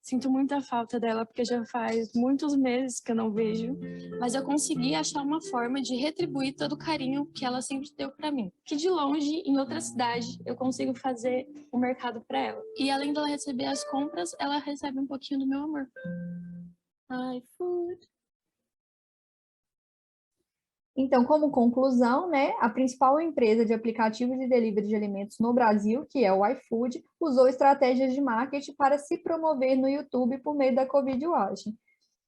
Sinto muita falta dela, porque já faz muitos meses que eu não vejo. Mas eu consegui achar uma forma de retribuir todo o carinho que ela sempre deu pra mim. Que de longe, em outra cidade, eu consigo fazer o mercado pra ela. E além dela receber as compras, ela recebe um pouquinho do meu amor. iFood. Então, como conclusão, a principal empresa de aplicativos de delivery de alimentos no Brasil, que é o iFood, usou estratégias de marketing para se promover no YouTube por meio da Covid Washing.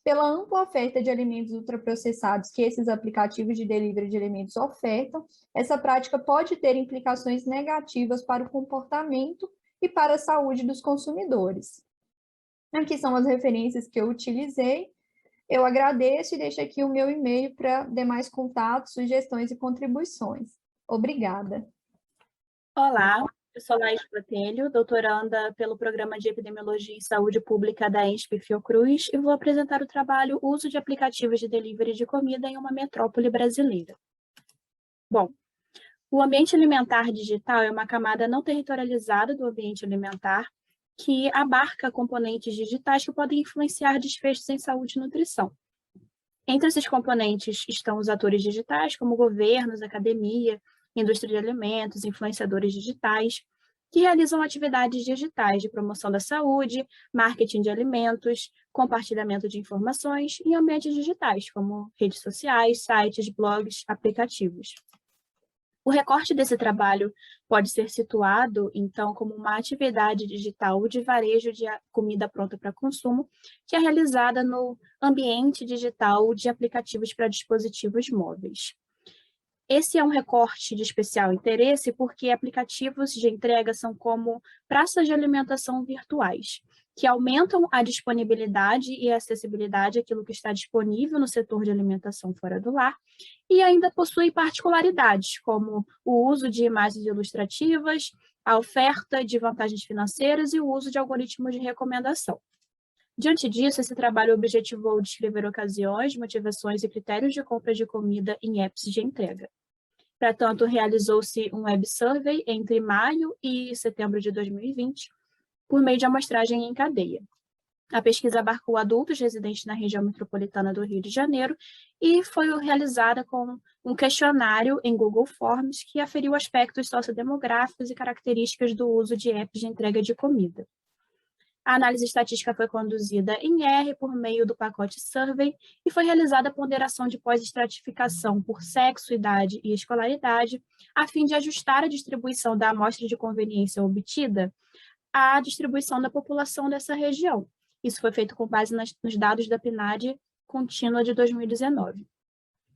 Pela ampla oferta de alimentos ultraprocessados que esses aplicativos de delivery de alimentos ofertam, essa prática pode ter implicações negativas para o comportamento e para a saúde dos consumidores. Aqui são as referências que eu utilizei. Eu agradeço e deixo aqui o meu e-mail para demais contatos, sugestões e contribuições. Obrigada. Olá, Eu sou Laís Botelho, doutoranda pelo Programa de Epidemiologia e Saúde Pública da ENSP Fiocruz, e vou apresentar o trabalho Uso de aplicativos de delivery de comida em uma metrópole brasileira. Bom, o ambiente alimentar digital é uma camada não territorializada do ambiente alimentar que abarca componentes digitais que podem influenciar desfechos em saúde e nutrição. Entre esses componentes estão os atores digitais, como governos, academia, indústria de alimentos, influenciadores digitais, que realizam atividades digitais de promoção da saúde, marketing de alimentos, compartilhamento de informações em ambientes digitais, como redes sociais, sites, blogs, aplicativos. O recorte desse trabalho pode ser situado, então, como uma atividade digital de varejo de comida pronta para consumo, que é realizada no ambiente digital de aplicativos para dispositivos móveis. Esse é um recorte de especial interesse porque aplicativos de entrega são como praças de alimentação virtuais, que aumentam a disponibilidade e a acessibilidade àquilo que está disponível no setor de alimentação fora do lar, e ainda possuem particularidades, como o uso de imagens ilustrativas, a oferta de vantagens financeiras e o uso de algoritmos de recomendação. Diante disso, esse trabalho objetivou descrever ocasiões, motivações e critérios de compra de comida em apps de entrega. Para tanto, realizou-se um web survey entre maio e setembro de 2020, por meio de amostragem em cadeia. A pesquisa abarcou adultos residentes na região metropolitana do Rio de Janeiro e foi realizada com um questionário em Google Forms que aferiu aspectos sociodemográficos e características do uso de apps de entrega de comida. A análise estatística foi conduzida em R por meio do pacote Survey e foi realizada a ponderação de pós-estratificação por sexo, idade e escolaridade, a fim de ajustar a distribuição da amostra de conveniência obtida à distribuição da população dessa região. Isso foi feito com base nos dados da PNAD contínua de 2019.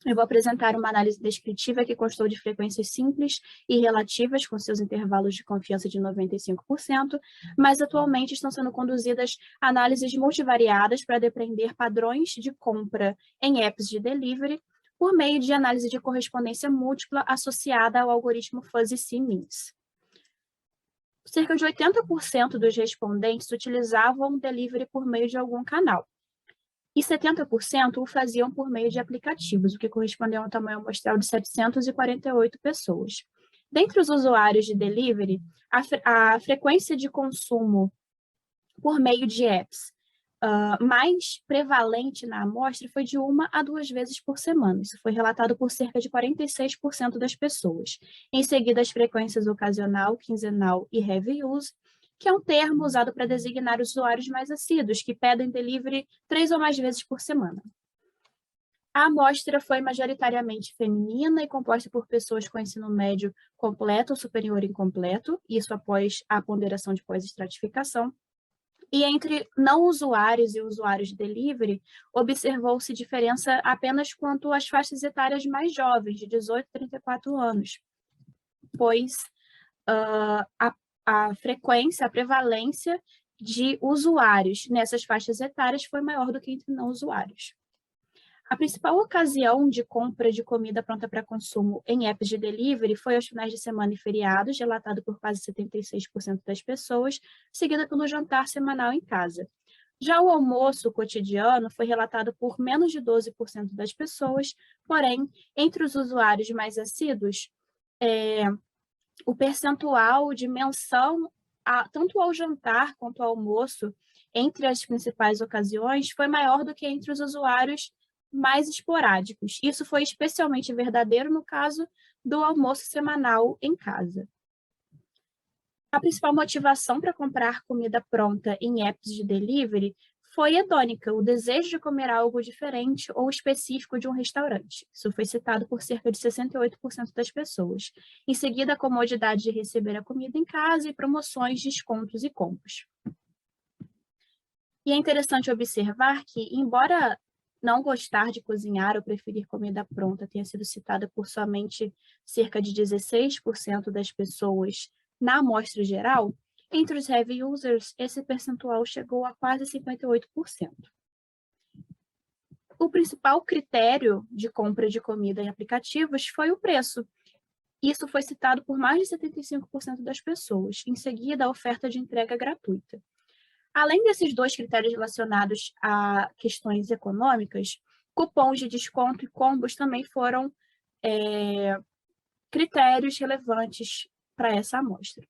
Eu vou apresentar uma análise descritiva que constou de frequências simples e relativas, com seus intervalos de confiança de 95%, mas atualmente estão sendo conduzidas análises multivariadas para depreender padrões de compra em apps de delivery por meio de análise de correspondência múltipla associada ao algoritmo Fuzzy C-Means. Cerca de 80% dos respondentes utilizavam delivery por meio de algum canal, e 70% o faziam por meio de aplicativos, o que correspondeu a um tamanho amostral de 748 pessoas. Dentre os usuários de delivery, a frequência de consumo por meio de apps mais prevalente na amostra foi de 1 a 2 vezes por semana. Isso foi relatado por cerca de 46% das pessoas. Em seguida, as frequências ocasional, quinzenal e heavy use, que é um termo usado para designar os usuários mais assíduos, que pedem delivery 3 ou mais vezes por semana. A amostra foi majoritariamente feminina e composta por pessoas com ensino médio completo ou superior incompleto, isso após a ponderação de pós-estratificação. E entre não usuários e usuários de delivery, observou-se diferença apenas quanto às faixas etárias mais jovens, de 18 a 34 anos, pois a frequência, a prevalência de usuários nessas faixas etárias foi maior do que entre não usuários. A principal ocasião de compra de comida pronta para consumo em apps de delivery foi aos finais de semana e feriados, relatado por quase 76% das pessoas, seguida pelo jantar semanal em casa. Já o almoço cotidiano foi relatado por menos de 12% das pessoas, porém, entre os usuários mais assíduos, o percentual de menção tanto ao jantar quanto ao almoço entre as principais ocasiões foi maior do que entre os usuários mais esporádicos. Isso foi especialmente verdadeiro no caso do almoço semanal em casa. A principal motivação para comprar comida pronta em apps de delivery foi hedônica, o desejo de comer algo diferente ou específico de um restaurante. Isso foi citado por cerca de 68% das pessoas. Em seguida, a comodidade de receber a comida em casa e promoções, descontos e combos. E é interessante observar que, embora não gostar de cozinhar ou preferir comida pronta tenha sido citada por somente cerca de 16% das pessoas na amostra geral, entre os heavy users, esse percentual chegou a quase 58%. O principal critério de compra de comida em aplicativos foi o preço. Isso foi citado por mais de 75% das pessoas. Em seguida, a oferta de entrega gratuita. Além desses dois critérios relacionados a questões econômicas, cupons de desconto e combos também foram critérios relevantes para essa amostra.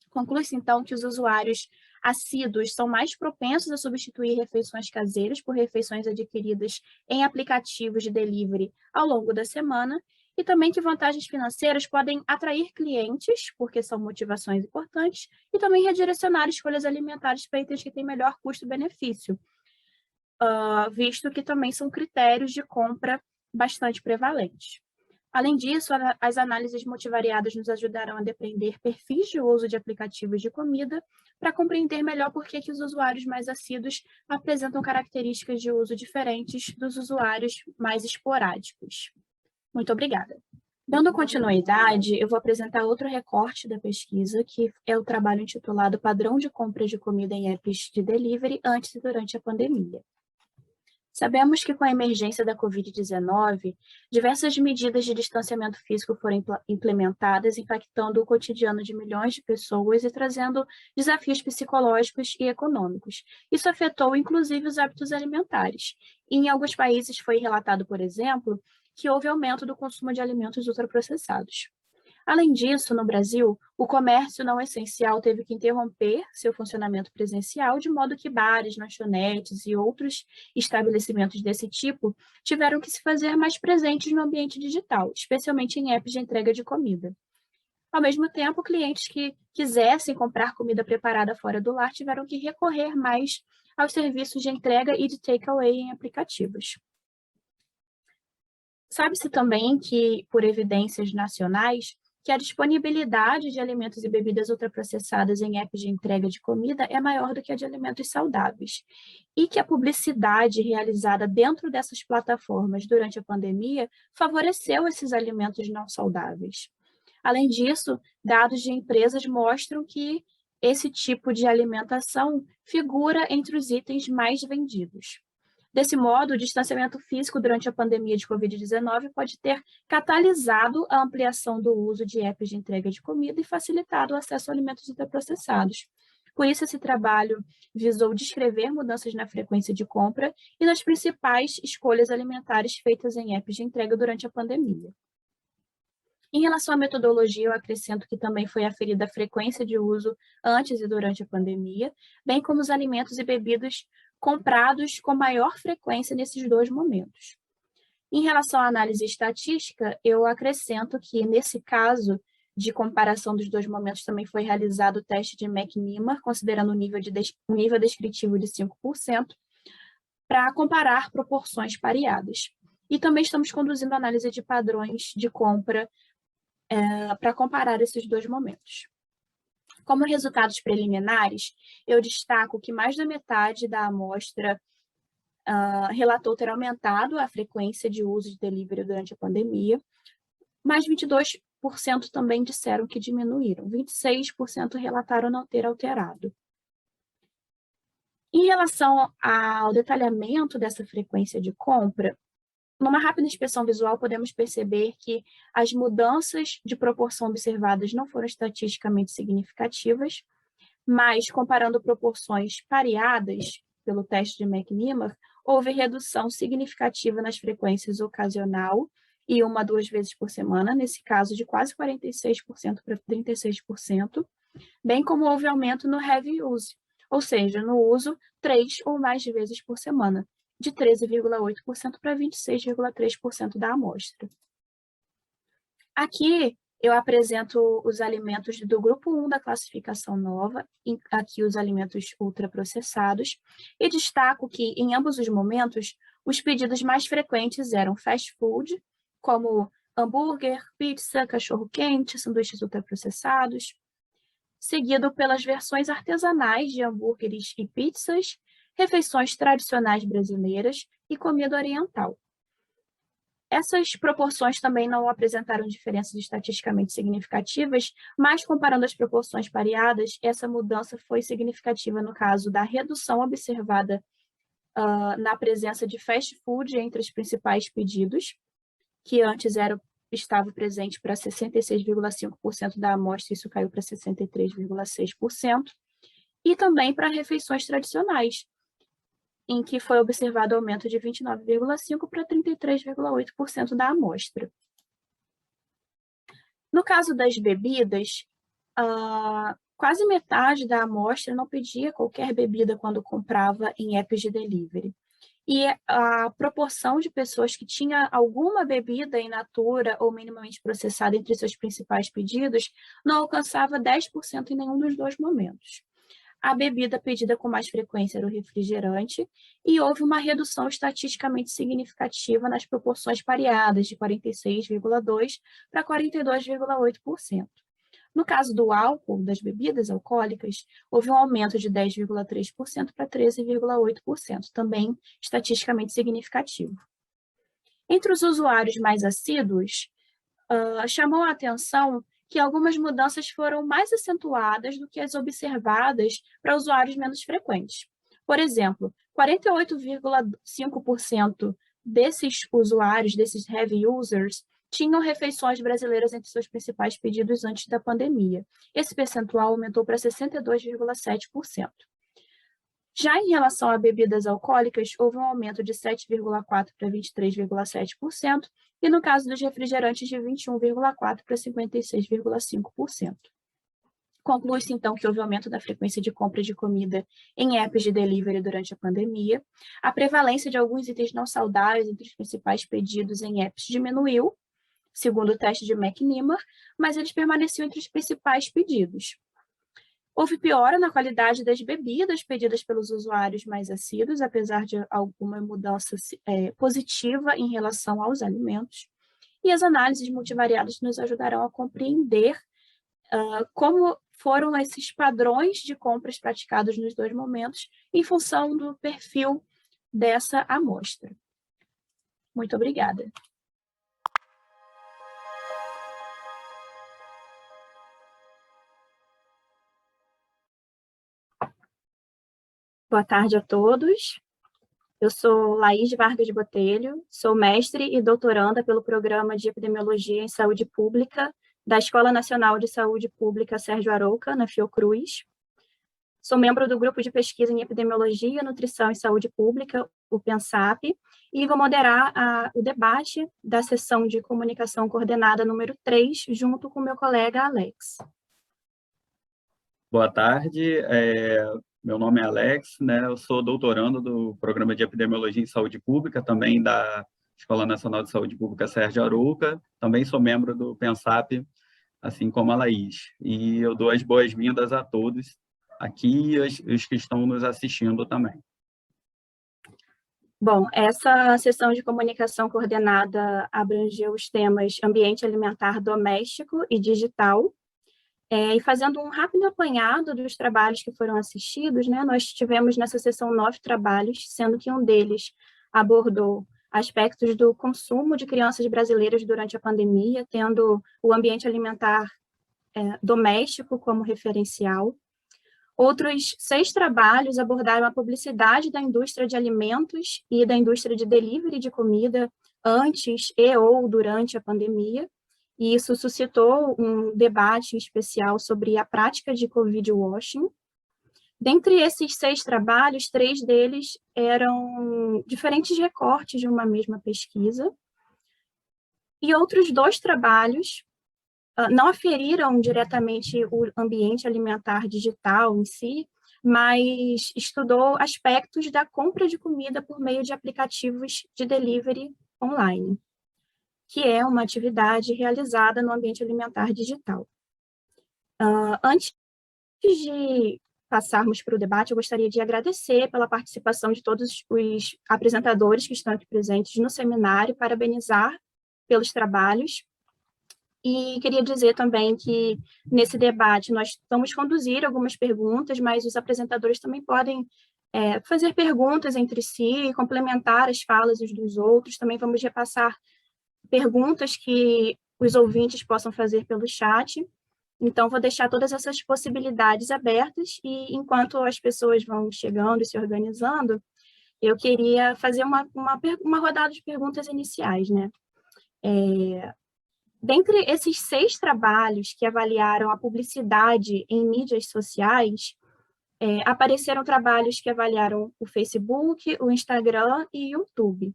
Conclui-se, então, que os usuários assíduos são mais propensos a substituir refeições caseiras por refeições adquiridas em aplicativos de delivery ao longo da semana, e também que vantagens financeiras podem atrair clientes, porque são motivações importantes, e também redirecionar escolhas alimentares para itens que têm melhor custo-benefício, visto que também são critérios de compra bastante prevalentes. Além disso, as análises multivariadas nos ajudarão a depreender perfis de uso de aplicativos de comida para compreender melhor por que os usuários mais assíduos apresentam características de uso diferentes dos usuários mais esporádicos. Muito obrigada. Dando continuidade, eu vou apresentar outro recorte da pesquisa, que é o trabalho intitulado Padrão de compra de comida em apps de delivery antes e durante a pandemia. Sabemos que com a emergência da Covid-19, diversas medidas de distanciamento físico foram implementadas, impactando o cotidiano de milhões de pessoas e trazendo desafios psicológicos e econômicos. Isso afetou, inclusive, os hábitos alimentares. E em alguns países foi relatado, por exemplo, que houve aumento do consumo de alimentos ultraprocessados. Além disso, no Brasil, o comércio não essencial teve que interromper seu funcionamento presencial, de modo que bares, lanchonetes e outros estabelecimentos desse tipo tiveram que se fazer mais presentes no ambiente digital, especialmente em apps de entrega de comida. Ao mesmo tempo, clientes que quisessem comprar comida preparada fora do lar tiveram que recorrer mais aos serviços de entrega e de takeaway em aplicativos. Sabe-se também que, por evidências nacionais, que a disponibilidade de alimentos e bebidas ultraprocessadas em apps de entrega de comida é maior do que a de alimentos saudáveis, e que a publicidade realizada dentro dessas plataformas durante a pandemia favoreceu esses alimentos não saudáveis. Além disso, dados de empresas mostram que esse tipo de alimentação figura entre os itens mais vendidos. Desse modo, o distanciamento físico durante a pandemia de Covid-19 pode ter catalisado a ampliação do uso de apps de entrega de comida e facilitado o acesso a alimentos ultraprocessados. Por isso, esse trabalho visou descrever mudanças na frequência de compra e nas principais escolhas alimentares feitas em apps de entrega durante a pandemia. Em relação à metodologia, eu acrescento que também foi aferida a frequência de uso antes e durante a pandemia, bem como os alimentos e bebidas comprados com maior frequência nesses dois momentos. Em relação à análise estatística, eu acrescento que, nesse caso de comparação dos dois momentos, também foi realizado o teste de McNemer, considerando o nível descritivo de 5%, para comparar proporções pareadas. E também estamos conduzindo análise de padrões de compra para comparar esses dois momentos. Como resultados preliminares, eu destaco que mais da metade da amostra relatou ter aumentado a frequência de uso de delivery durante a pandemia, mas 22% também disseram que diminuíram, 26% relataram não ter alterado. Em relação ao detalhamento dessa frequência de compra, numa rápida inspeção visual, podemos perceber que as mudanças de proporção observadas não foram estatisticamente significativas, mas, comparando proporções pareadas pelo teste de McNemer, houve redução significativa nas frequências ocasional e 1 a 2 vezes por semana, nesse caso de quase 46% para 36%, bem como houve aumento no heavy use, ou seja, no uso 3 ou mais vezes por semana, de 13,8% para 26,3% da amostra. Aqui eu apresento os alimentos do grupo 1 da classificação nova, aqui os alimentos ultraprocessados, e destaco que, em ambos os momentos, os pedidos mais frequentes eram fast food, como hambúrguer, pizza, cachorro-quente, sanduíches ultraprocessados, seguido pelas versões artesanais de hambúrgueres e pizzas, refeições tradicionais brasileiras e comida oriental. Essas proporções também não apresentaram diferenças estatisticamente significativas, mas comparando as proporções pareadas, essa mudança foi significativa no caso da redução observada na presença de fast food entre os principais pedidos, que antes eram estava presente para 66,5% da amostra, isso caiu para 63,6%, e também para refeições tradicionais, em que foi observado aumento de 29,5% para 33,8% da amostra. No caso das bebidas, quase metade da amostra não pedia qualquer bebida quando comprava em apps de delivery. E a proporção de pessoas que tinha alguma bebida in natura ou minimamente processada entre seus principais pedidos não alcançava 10% em nenhum dos dois momentos. A bebida pedida com mais frequência era o refrigerante e houve uma redução estatisticamente significativa nas proporções pareadas, de 46,2% para 42,8%. No caso do álcool, das bebidas alcoólicas, houve um aumento de 10,3% para 13,8%, também estatisticamente significativo. Entre os usuários mais assíduos, chamou a atenção que algumas mudanças foram mais acentuadas do que as observadas para usuários menos frequentes. Por exemplo, 48,5% desses usuários, desses heavy users, tinham refeições brasileiras entre seus principais pedidos antes da pandemia. Esse percentual aumentou para 62,7%. Já em relação a bebidas alcoólicas, houve um aumento de 7,4% para 23,7%, e no caso dos refrigerantes, de 21,4% para 56,5%. Conclui-se, então, que houve aumento da frequência de compra de comida em apps de delivery durante a pandemia. A prevalência de alguns itens não saudáveis entre os principais pedidos em apps diminuiu, segundo o teste de McNamara, mas eles permaneciam entre os principais pedidos. Houve piora na qualidade das bebidas pedidas pelos usuários mais assíduos, apesar de alguma mudança positiva em relação aos alimentos. E as análises multivariadas nos ajudarão a compreender como foram esses padrões de compras praticados nos dois momentos em função do perfil dessa amostra. Muito obrigada. Boa tarde a todos. Eu sou Laís Vargas Botelho, sou mestre e doutoranda pelo Programa de Epidemiologia em Saúde Pública da Escola Nacional de Saúde Pública Sérgio Arouca, na Fiocruz. Sou membro do Grupo de Pesquisa em Epidemiologia, Nutrição e Saúde Pública, o PENSAP, e vou moderar o debate da sessão de comunicação coordenada número 3, junto com meu colega Alex. Boa tarde. Meu nome é Alex, né? Eu sou doutorando do Programa de Epidemiologia em Saúde Pública, também da Escola Nacional de Saúde Pública Sérgio Arouca, também sou membro do PENSAP, assim como a Laís. E eu dou as boas-vindas a todos aqui e os que estão nos assistindo também. Bom, essa sessão de comunicação coordenada abrangeu os temas ambiente alimentar doméstico e digital. E fazendo um rápido apanhado dos trabalhos que foram assistidos, né, nós tivemos nessa sessão 9 trabalhos, sendo que um deles abordou aspectos do consumo de crianças brasileiras durante a pandemia, tendo o ambiente alimentar doméstico como referencial. Outros 6 trabalhos abordaram a publicidade da indústria de alimentos e da indústria de delivery de comida antes e ou durante a pandemia. E isso suscitou um debate especial sobre a prática de Covid washing. Dentre esses 6 trabalhos, 3 deles eram diferentes recortes de uma mesma pesquisa. E outros 2 trabalhos não aferiram diretamente o ambiente alimentar digital em si, mas estudou aspectos da compra de comida por meio de aplicativos de delivery online, que é uma atividade realizada no ambiente alimentar digital. Antes de passarmos para o debate, eu gostaria de agradecer pela participação de todos os apresentadores que estão aqui presentes no seminário, parabenizar pelos trabalhos, e queria dizer também que nesse debate nós vamos conduzir algumas perguntas, mas os apresentadores também podem fazer perguntas entre si, complementar as falas uns dos outros, também vamos repassar perguntas que os ouvintes possam fazer pelo chat. Então, vou deixar todas essas possibilidades abertas e, enquanto as pessoas vão chegando e se organizando, eu queria fazer uma rodada de perguntas iniciais, né? Dentre esses 6 trabalhos que avaliaram a publicidade em mídias sociais, apareceram trabalhos que avaliaram o Facebook, o Instagram e o YouTube.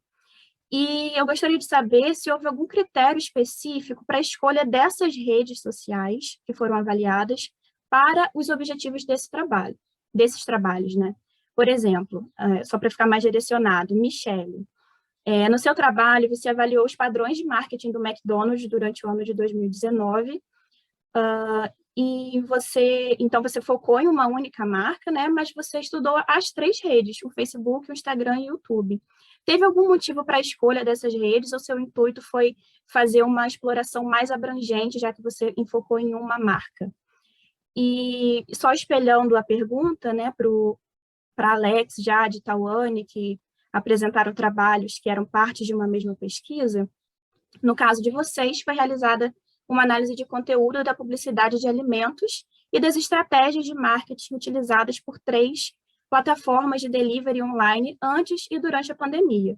E eu gostaria de saber se houve algum critério específico para a escolha dessas redes sociais que foram avaliadas para os objetivos desses trabalhos, né? Por exemplo, só para ficar mais direcionado, Michele, no seu trabalho você avaliou os padrões de marketing do McDonald's durante o ano de 2019, e então você focou em uma única marca, né? Mas você estudou as 3 redes, o Facebook, o Instagram e o YouTube. Teve algum motivo para a escolha dessas redes ou seu intuito foi fazer uma exploração mais abrangente, já que você enfocou em uma marca? E só espelhando a pergunta, né, para Alex, Jade e Tawane, que apresentaram trabalhos que eram parte de uma mesma pesquisa, no caso de vocês, foi realizada uma análise de conteúdo da publicidade de alimentos e das estratégias de marketing utilizadas por 3 plataformas de delivery online antes e durante a pandemia.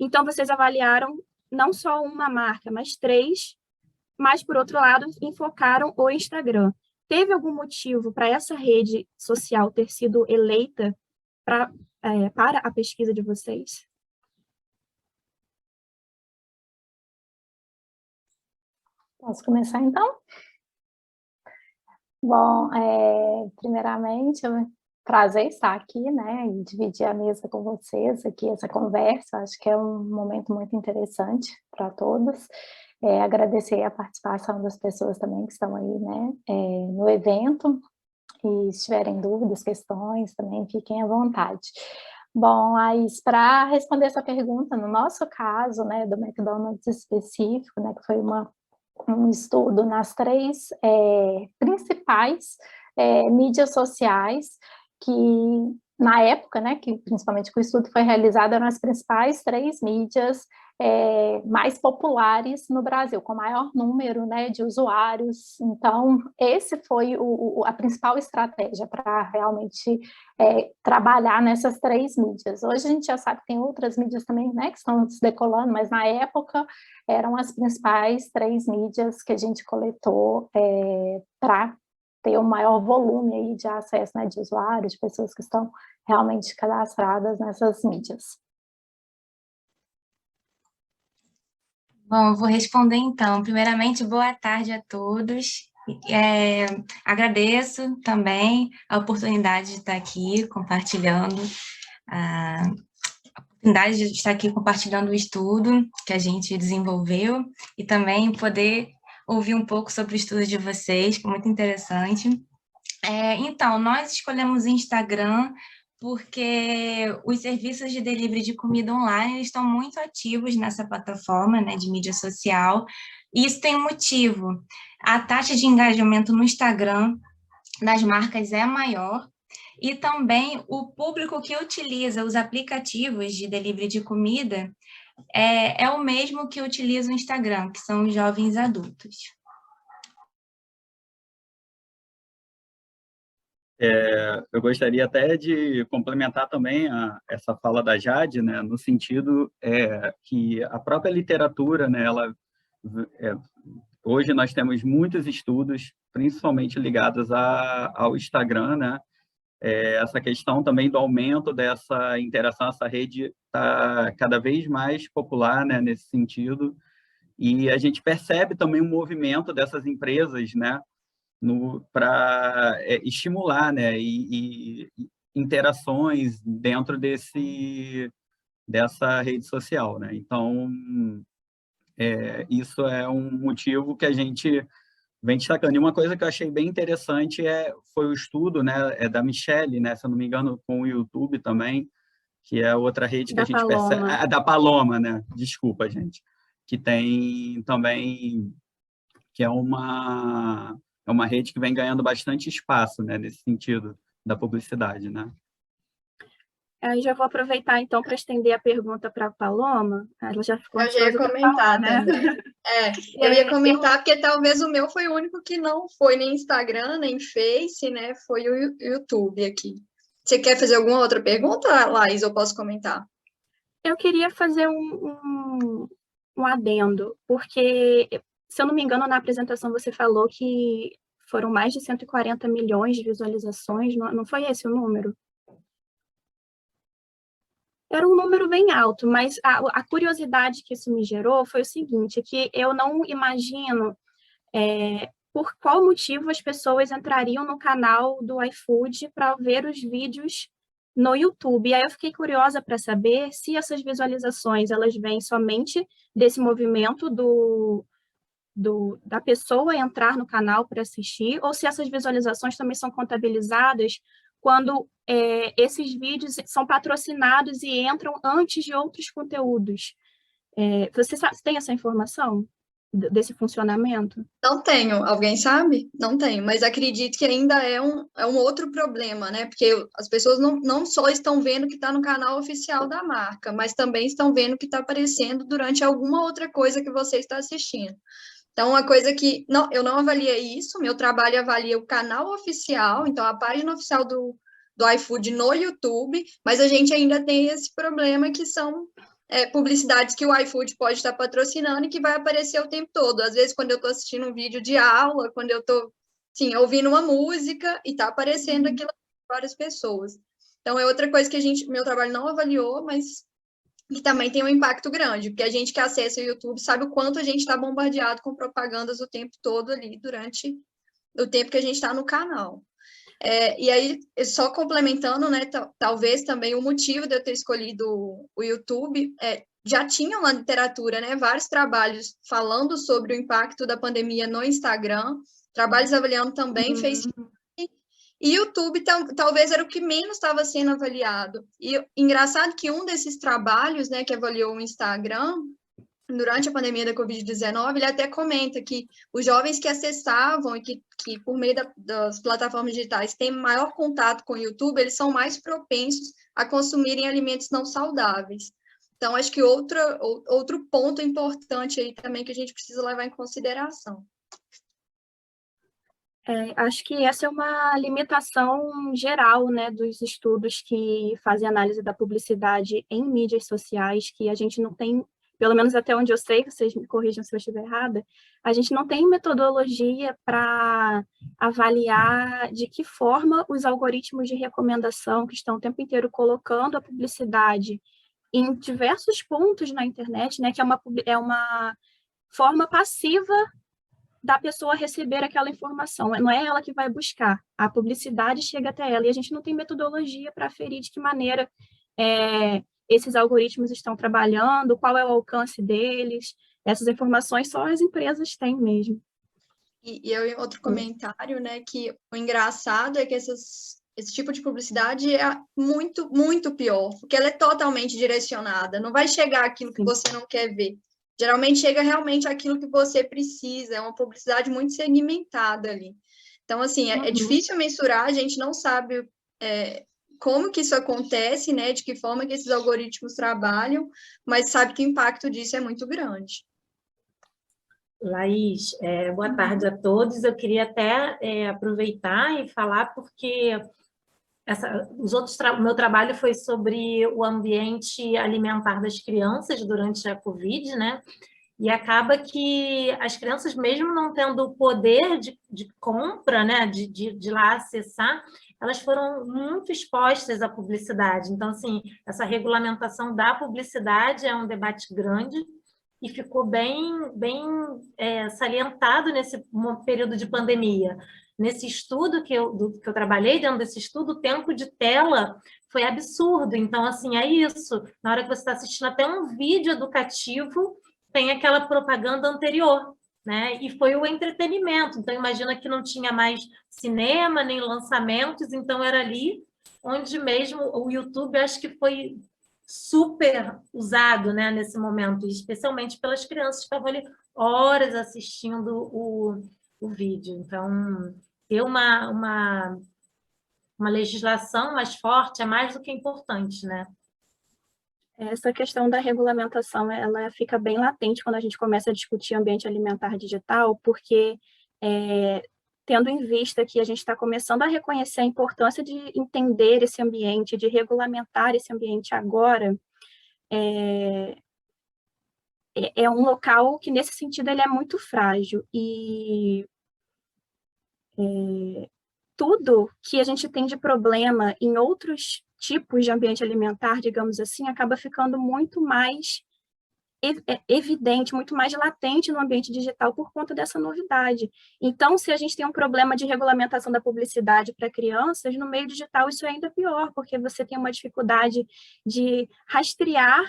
Então, vocês avaliaram não só uma marca, mas 3, mas, por outro lado, enfocaram o Instagram. Teve algum motivo para essa rede social ter sido eleita para a pesquisa de vocês? Posso começar, então? Bom, primeiramente, é um prazer estar aqui, né, e dividir a mesa com vocês aqui, essa conversa. Acho que é um momento muito interessante para todos. Agradecer a participação das pessoas também que estão aí, né, no evento, e se tiverem dúvidas, questões, também fiquem à vontade. Bom, mas para responder essa pergunta, no nosso caso, né, do McDonald's específico, né, que foi um estudo nas 3 principais mídias sociais, que na época, né, que principalmente que o estudo foi realizado, eram as principais 3 mídias mais populares no Brasil, com maior número, né, de usuários. Então, esse foi a principal estratégia para realmente trabalhar nessas 3 mídias. Hoje a gente já sabe que tem outras mídias também, né, que estão se decolando, mas na época eram as principais 3 mídias que a gente coletou para ter um maior volume aí de acesso, né, de usuários, de pessoas que estão realmente cadastradas nessas mídias. Bom, eu vou responder então. Primeiramente, boa tarde a todos. Agradeço também a oportunidade de estar aqui compartilhando, o estudo que a gente desenvolveu e também poder ouvir um pouco sobre o estudo de vocês, que é muito interessante. Então, nós escolhemos o Instagram porque os serviços de delivery de comida online estão muito ativos nessa plataforma, né, de mídia social, e isso tem um motivo. A taxa de engajamento no Instagram das marcas é maior, e também o público que utiliza os aplicativos de delivery de comida é o mesmo que utiliza o Instagram, que são os jovens adultos. Eu gostaria até de complementar também essa fala da Jade, né, no sentido que a própria literatura, né, hoje nós temos muitos estudos, principalmente ligados ao Instagram, né, essa questão também do aumento dessa interação, essa rede está cada vez mais popular, né, nesse sentido, e a gente percebe também um movimento dessas empresas, né, para estimular, né, e interações dentro dessa rede social, né? Então, isso é um motivo que a gente vem destacando. E uma coisa que eu achei bem interessante foi o estudo, né, da Michele, né, se eu não me engano, com o YouTube também, que é outra rede que a gente percebe... Da Paloma, né? Desculpa, gente. Que tem também... que é uma rede que vem ganhando bastante espaço, né, nesse sentido da publicidade, né? Eu já vou aproveitar, então, para estender a pergunta para a Paloma. Ela já ficou Eu já ia comentar, né? Eu ia comentar, porque talvez o meu foi o único que não foi nem Instagram, nem Face, né? Foi o YouTube aqui. Você quer fazer alguma outra pergunta, Laís, ou posso comentar? Eu queria fazer um adendo, porque se eu não me engano, na apresentação você falou que foram mais de 140 milhões de visualizações, não foi esse o número? Era um número bem alto, mas a curiosidade que isso me gerou foi o seguinte, que eu não imagino por qual motivo as pessoas entrariam no canal do iFood para ver os vídeos no YouTube. E aí eu fiquei curiosa para saber se essas visualizações elas vêm somente desse movimento da pessoa entrar no canal para assistir, ou se essas visualizações também são contabilizadas quando esses vídeos são patrocinados e entram antes de outros conteúdos. Você tem essa informação desse funcionamento? Não tenho. Alguém sabe? Não tenho, mas acredito que ainda é um outro problema, né? Porque as pessoas não só estão vendo que está no canal oficial da marca, mas também estão vendo que está aparecendo durante alguma outra coisa que você está assistindo. Então, uma coisa que eu não avaliei isso, meu trabalho avalia o canal oficial, então a página oficial do iFood no YouTube, mas a gente ainda tem esse problema que são publicidades que o iFood pode estar patrocinando e que vai aparecer o tempo todo. Às vezes, quando eu estou assistindo um vídeo de aula, quando eu estou, ouvindo uma música e está aparecendo aquilo para várias pessoas. Então, é outra coisa que meu trabalho não avaliou, mas que também tem um impacto grande, porque a gente que acessa o YouTube sabe o quanto a gente está bombardeado com propagandas o tempo todo ali, durante o tempo que a gente está no canal. E aí, só complementando, né, talvez também o motivo de eu ter escolhido o YouTube, já tinham na literatura, né, vários trabalhos falando sobre o impacto da pandemia no Instagram, trabalhos avaliando também Facebook, e YouTube talvez era o que menos estava sendo avaliado. E engraçado que um desses trabalhos, né, que avaliou o Instagram, durante a pandemia da Covid-19, ele até comenta que os jovens que acessavam e que por meio das plataformas digitais têm maior contato com o YouTube, eles são mais propensos a consumirem alimentos não saudáveis. Então, acho que outro ponto importante aí também que a gente precisa levar em consideração. Acho que essa é uma limitação geral, né, dos estudos que fazem análise da publicidade em mídias sociais, que a gente não tem, pelo menos até onde eu sei, vocês me corrijam se eu estiver errada, a gente não tem metodologia para avaliar de que forma os algoritmos de recomendação que estão o tempo inteiro colocando a publicidade em diversos pontos na internet, né, que é uma forma passiva da pessoa receber aquela informação, não é ela que vai buscar, a publicidade chega até ela, e a gente não tem metodologia para aferir de que maneira esses algoritmos estão trabalhando, qual é o alcance deles, essas informações só as empresas têm mesmo. E eu, outro comentário, né, que o engraçado é que esse tipo de publicidade é muito, muito pior, porque ela é totalmente direcionada, não vai chegar aquilo que você não quer ver. Geralmente chega realmente aquilo que você precisa, é uma publicidade muito segmentada ali. Então, assim, é difícil mensurar, a gente não sabe como que isso acontece, né, de que forma que esses algoritmos trabalham, mas sabe que o impacto disso é muito grande. Laís, boa tarde a todos. Eu queria até aproveitar e falar, porque o meu trabalho foi sobre o ambiente alimentar das crianças durante a Covid, né? E acaba que as crianças, mesmo não tendo o poder de compra, né, de ir lá acessar, elas foram muito expostas à publicidade. Então, assim, essa regulamentação da publicidade é um debate grande e ficou bem salientado nesse período de pandemia. Nesse estudo que eu trabalhei, dentro desse estudo, o tempo de tela foi absurdo. Então, assim, é isso. Na hora que você está assistindo até um vídeo educativo, tem aquela propaganda anterior, né? E foi o entretenimento. Então, imagina que não tinha mais cinema, nem lançamentos, então era ali onde mesmo o YouTube, acho que foi super usado, né, nesse momento, especialmente pelas crianças que estavam ali horas assistindo o vídeo. Então, ter uma legislação mais forte é mais do que importante, né? Essa questão da regulamentação, ela fica bem latente quando a gente começa a discutir ambiente alimentar digital, porque tendo em vista que a gente está começando a reconhecer a importância de entender esse ambiente, de regulamentar esse ambiente agora, é um local que, nesse sentido, ele é muito frágil. E tudo que a gente tem de problema em outros tipos de ambiente alimentar, digamos assim, acaba ficando muito mais evidente, muito mais latente no ambiente digital por conta dessa novidade. Então, se a gente tem um problema de regulamentação da publicidade para crianças, no meio digital isso é ainda pior, porque você tem uma dificuldade de rastrear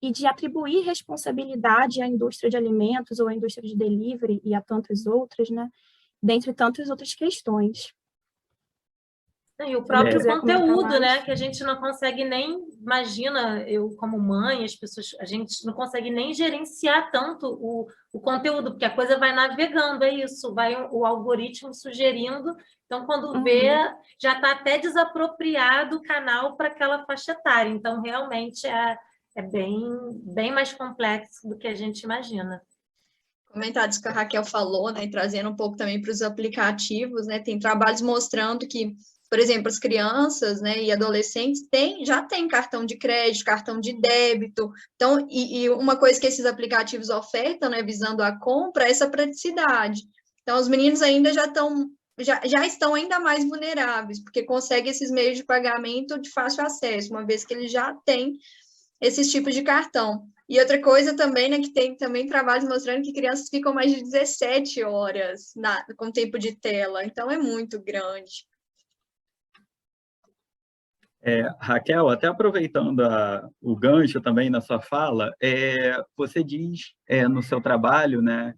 e de atribuir responsabilidade à indústria de alimentos ou à indústria de delivery e a tantas outras, né? Dentre tantas outras questões. E o próprio conteúdo, né, mais? que a gente não consegue nem, imagina, eu como mãe, as pessoas, a gente não consegue nem gerenciar tanto o conteúdo, porque a coisa vai navegando, é isso, vai o algoritmo sugerindo, então quando vê, já está até desapropriado o canal para aquela faixa etária, então realmente é bem mais complexo do que a gente imagina. Comentários que a Raquel falou, né, trazendo um pouco também para os aplicativos, né, tem trabalhos mostrando que, por exemplo, as crianças, né, e adolescentes já têm cartão de crédito, cartão de débito, então, e uma coisa que esses aplicativos ofertam, né, visando a compra, é essa praticidade. Então, os meninos ainda já estão ainda mais vulneráveis, porque conseguem esses meios de pagamento de fácil acesso, uma vez que eles já têm esses tipos de cartão. E outra coisa também, né, que tem também trabalhos mostrando que crianças ficam mais de 17 horas com tempo de tela, então é muito grande. Raquel, até aproveitando o gancho também na sua fala, você diz no seu trabalho, né,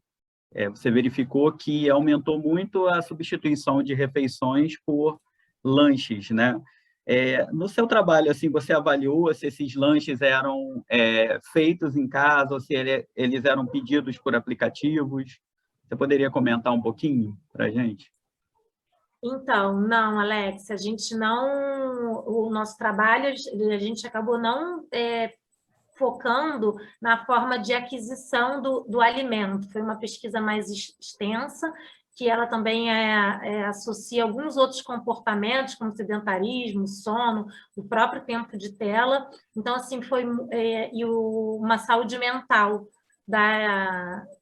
você verificou que aumentou muito a substituição de refeições por lanches, né? No seu trabalho, assim, você avaliou se esses lanches eram feitos em casa ou se eles eram pedidos por aplicativos? Você poderia comentar um pouquinho para a gente? Então, não, Alex, a gente não... O nosso trabalho, a gente acabou não focando na forma de aquisição do alimento. Foi uma pesquisa mais extensa, que ela também associa alguns outros comportamentos, como sedentarismo, sono, o próprio tempo de tela. Então, assim, foi uma saúde mental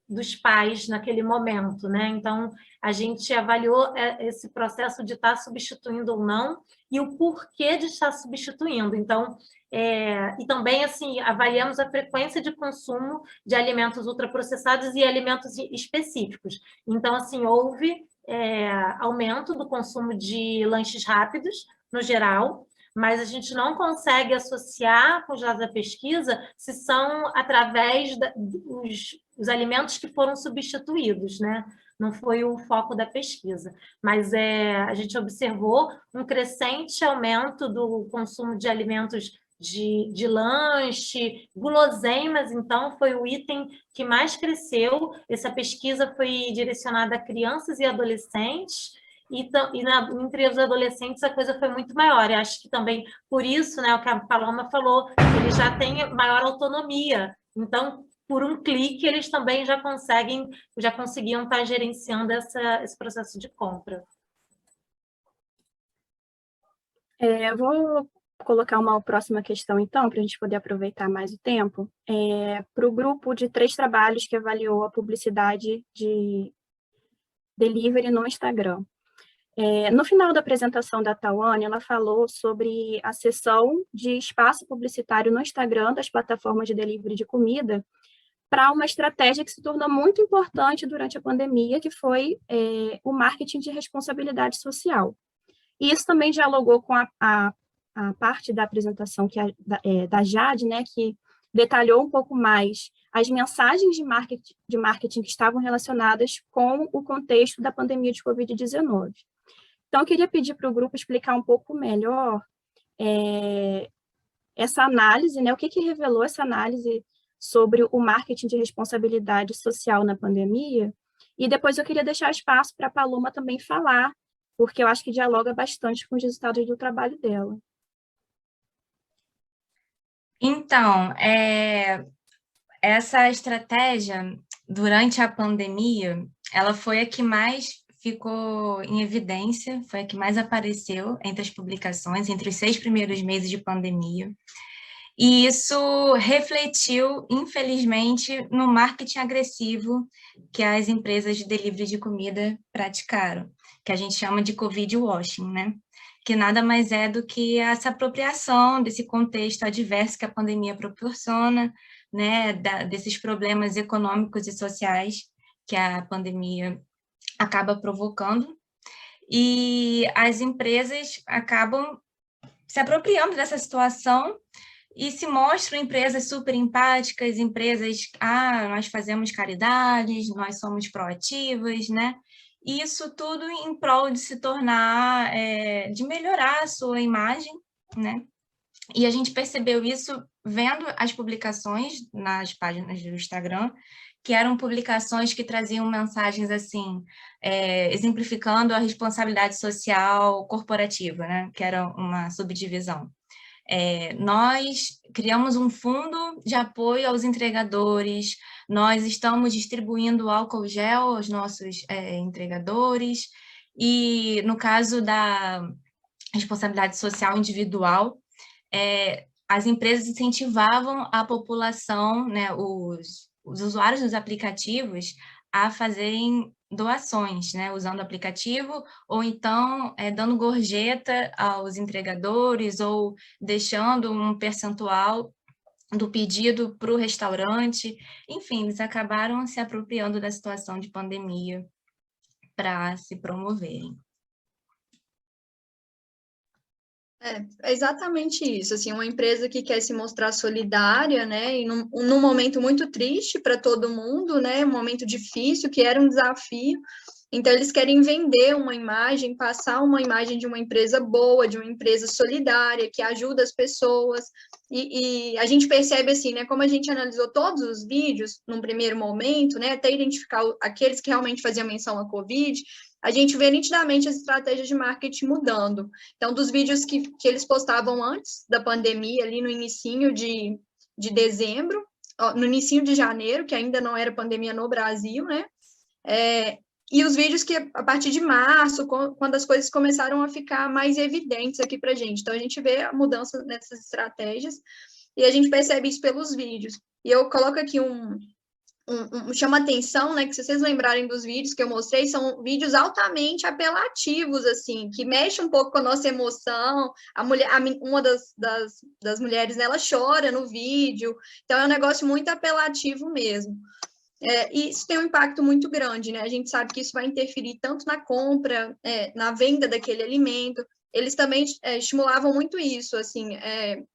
dos pais naquele momento, né? Então, a gente avaliou esse processo de estar substituindo ou não e o porquê de estar substituindo. Então, e também, assim, avaliamos a frequência de consumo de alimentos ultraprocessados e alimentos específicos. Então, assim, houve aumento do consumo de lanches rápidos, no geral, mas a gente não consegue associar com os dados da pesquisa se são através dos alimentos que foram substituídos, né? Não foi o foco da pesquisa, mas a gente observou um crescente aumento do consumo de alimentos de lanche, guloseimas, então, foi o item que mais cresceu. Essa pesquisa foi direcionada a crianças e adolescentes, entre os adolescentes a coisa foi muito maior. Eu acho que também, por isso, né, o que a Paloma falou, eles já têm maior autonomia, então, por um clique, eles também já conseguiam estar gerenciando esse processo de compra. Eu vou colocar uma próxima questão, então, para a gente poder aproveitar mais o tempo. Para o grupo de 3 trabalhos que avaliou a publicidade de delivery no Instagram. No final da apresentação da Tawane, ela falou sobre a cessão de espaço publicitário no Instagram das plataformas de delivery de comida para uma estratégia que se tornou muito importante durante a pandemia, que foi o marketing de responsabilidade social. E isso também dialogou com a parte da apresentação da Jade, né, que detalhou um pouco mais as mensagens de marketing que estavam relacionadas com o contexto da pandemia de Covid-19. Então, eu queria pedir para o grupo explicar um pouco melhor essa análise, né, o que revelou essa análise sobre o marketing de responsabilidade social na pandemia, e depois eu queria deixar espaço para a Paloma também falar, porque eu acho que dialoga bastante com os resultados do trabalho dela. Então, essa estratégia, durante a pandemia, ela foi a que mais ficou em evidência, foi a que mais apareceu entre as publicações, entre os 6 primeiros meses de pandemia. E isso refletiu, infelizmente, no marketing agressivo que as empresas de delivery de comida praticaram, que a gente chama de Covid washing, né? Que nada mais é do que essa apropriação desse contexto adverso que a pandemia proporciona, né? Desses problemas econômicos e sociais que a pandemia acaba provocando, e as empresas acabam se apropriando dessa situação e se mostram empresas super empáticas, empresas, nós fazemos caridades, nós somos proativas, né? E isso tudo em prol de se tornar, de melhorar a sua imagem, né? E a gente percebeu isso vendo as publicações nas páginas do Instagram, que eram publicações que traziam mensagens assim, exemplificando a responsabilidade social corporativa, né? Que era uma subdivisão. Nós criamos um fundo de apoio aos entregadores, nós estamos distribuindo álcool gel aos nossos entregadores, e no caso da responsabilidade social individual, as empresas incentivavam a população, né, os usuários dos aplicativos, a fazerem doações, né, usando o aplicativo, ou então dando gorjeta aos entregadores, ou deixando um percentual do pedido para o restaurante. Enfim, eles acabaram se apropriando da situação de pandemia para se promoverem. É exatamente isso, assim, uma empresa que quer se mostrar solidária, né, e num momento muito triste para todo mundo, né, um momento difícil, que era um desafio, então eles querem vender uma imagem, passar uma imagem de uma empresa boa, de uma empresa solidária, que ajuda as pessoas, e a gente percebe assim, né, como a gente analisou todos os vídeos, num primeiro momento, né, até identificar aqueles que realmente faziam menção à Covid, a gente vê nitidamente as estratégias de marketing mudando. Então, dos vídeos que eles postavam antes da pandemia, ali no inicinho de dezembro, no inicinho de janeiro, que ainda não era pandemia no Brasil, né? E os vídeos que, a partir de março, quando as coisas começaram a ficar mais evidentes aqui para a gente. Então, a gente vê a mudança nessas estratégias e a gente percebe isso pelos vídeos. E eu coloco aqui chama atenção, né, que se vocês lembrarem dos vídeos que eu mostrei, são vídeos altamente apelativos, assim, que mexem um pouco com a nossa emoção. Uma das mulheres, né, ela chora no vídeo, então é um negócio muito apelativo mesmo. E isso tem um impacto muito grande, né? A gente sabe que isso vai interferir tanto na compra, na venda daquele alimento. Eles também estimulavam muito isso, assim,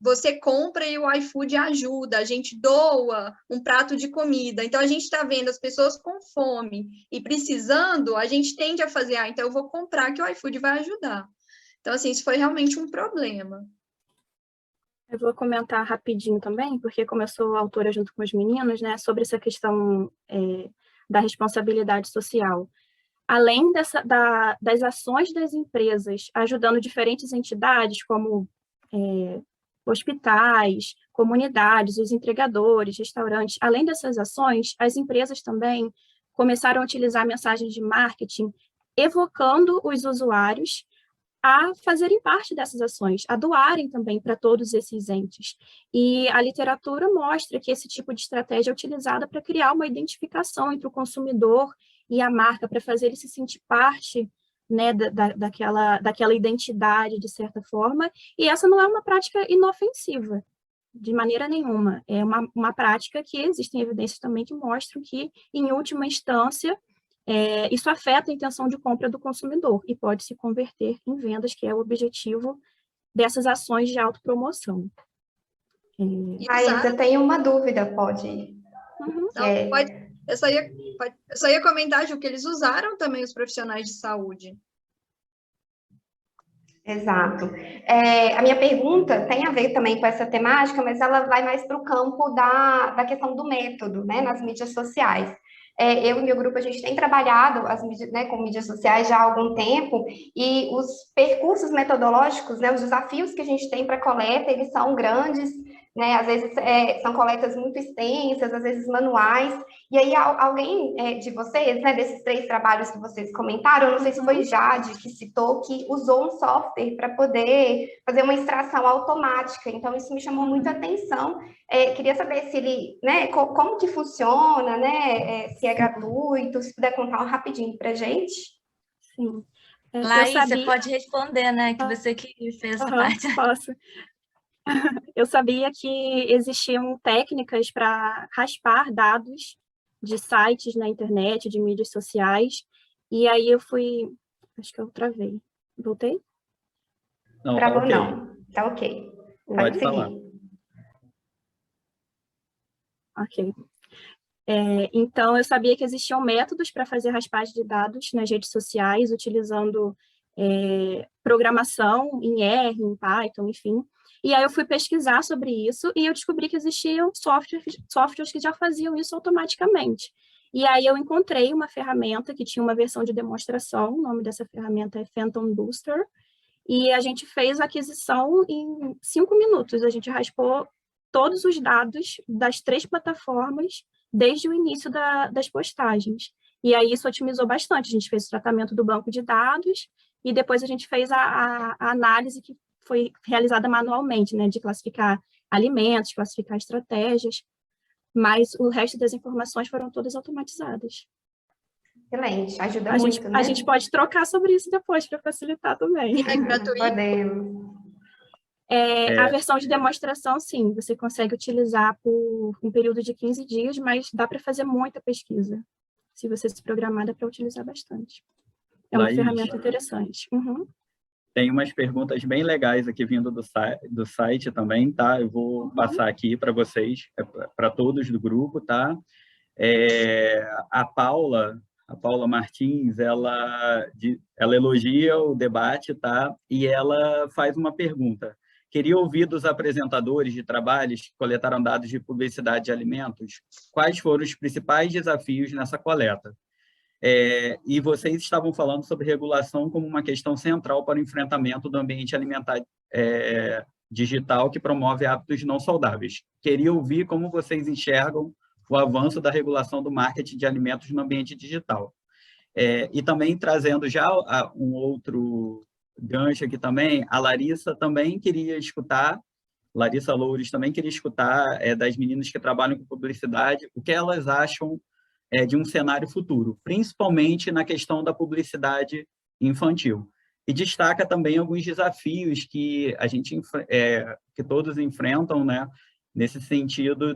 você compra e o iFood ajuda, a gente doa um prato de comida, então a gente está vendo as pessoas com fome e precisando, a gente tende a fazer, então eu vou comprar que o iFood vai ajudar. Então, assim, isso foi realmente um problema. Eu vou comentar rapidinho também, porque como eu sou autora junto com os meninos, né, sobre essa questão da responsabilidade social. Além das ações das empresas, ajudando diferentes entidades, como hospitais, comunidades, os entregadores, restaurantes, além dessas ações, as empresas também começaram a utilizar mensagens de marketing, evocando os usuários a fazerem parte dessas ações, a doarem também para todos esses entes. E a literatura mostra que esse tipo de estratégia é utilizada para criar uma identificação entre o consumidor e a marca, para fazer ele se sentir parte, né, daquela identidade, de certa forma, e essa não é uma prática inofensiva, de maneira nenhuma. É uma prática que existem evidências também que mostram que, em última instância, isso afeta a intenção de compra do consumidor e pode se converter em vendas, que é o objetivo dessas ações de autopromoção. Isa, eu tenho uma dúvida, pode ir? Não, pode. Eu só ia comentar, Ju, que eles usaram também os profissionais de saúde. Exato. A minha pergunta tem a ver também com essa temática, mas ela vai mais para o campo da questão do método, né, nas mídias sociais. Eu e meu grupo, a gente tem trabalhado com mídias sociais já há algum tempo, e os percursos metodológicos, né, os desafios que a gente tem para coleta, eles são grandes, né? Às vezes são coletas muito extensas, às vezes manuais, e aí alguém de vocês, né, desses 3 trabalhos que vocês comentaram, eu não sei se foi Jade que citou, que usou um software para poder fazer uma extração automática, então isso me chamou muita atenção. Queria saber se ele, né, como que funciona, né, se é gratuito, se puder contar rapidinho para a gente. Sim. Laís, você pode responder, né, que você que fez essa parte. Posso. Eu sabia que existiam técnicas para raspar dados de sites na internet, de mídias sociais, e aí eu fui... Acho que eu travei. Voltei? Não, Travou tá ok. não. Tá ok. Pode falar. Ok. Então, eu sabia que existiam métodos para fazer raspagem de dados nas redes sociais, utilizando programação em R, em Python, enfim. E aí eu fui pesquisar sobre isso e eu descobri que existiam softwares que já faziam isso automaticamente. E aí eu encontrei uma ferramenta que tinha uma versão de demonstração, o nome dessa ferramenta é Phantom Booster, e a gente fez a aquisição em 5 minutos. A gente raspou todos os dados das 3 plataformas desde o início das postagens. E aí isso otimizou bastante. A gente fez o tratamento do banco de dados e depois a gente fez a análise que foi realizada manualmente, né, de classificar alimentos, classificar estratégias, mas o resto das informações foram todas automatizadas. Excelente, ajuda muito, né? A gente pode trocar sobre isso depois, para facilitar também. É gratuito. Podemos. A versão de demonstração, sim, você consegue utilizar por um período de 15 dias, mas dá para fazer muita pesquisa. Se você se programar, dá para utilizar bastante. É uma ferramenta interessante. Uhum. Tem umas perguntas bem legais aqui vindo do site também, tá? Eu vou passar aqui para vocês, para todos do grupo, tá? A Paula Martins, ela elogia o debate, tá? E ela faz uma pergunta. Queria ouvir dos apresentadores de trabalhos que coletaram dados de publicidade de alimentos, quais foram os principais desafios nessa coleta? E vocês estavam falando sobre regulação como uma questão central para o enfrentamento do ambiente alimentar digital que promove hábitos não saudáveis. Queria ouvir como vocês enxergam o avanço da regulação do marketing de alimentos no ambiente digital. E também trazendo já um outro gancho aqui também, a Larissa também queria escutar, Larissa Loures também queria escutar das meninas que trabalham com publicidade, o que elas acham de um cenário futuro, principalmente na questão da publicidade infantil. E destaca também alguns desafios que que todos enfrentam, né, nesse sentido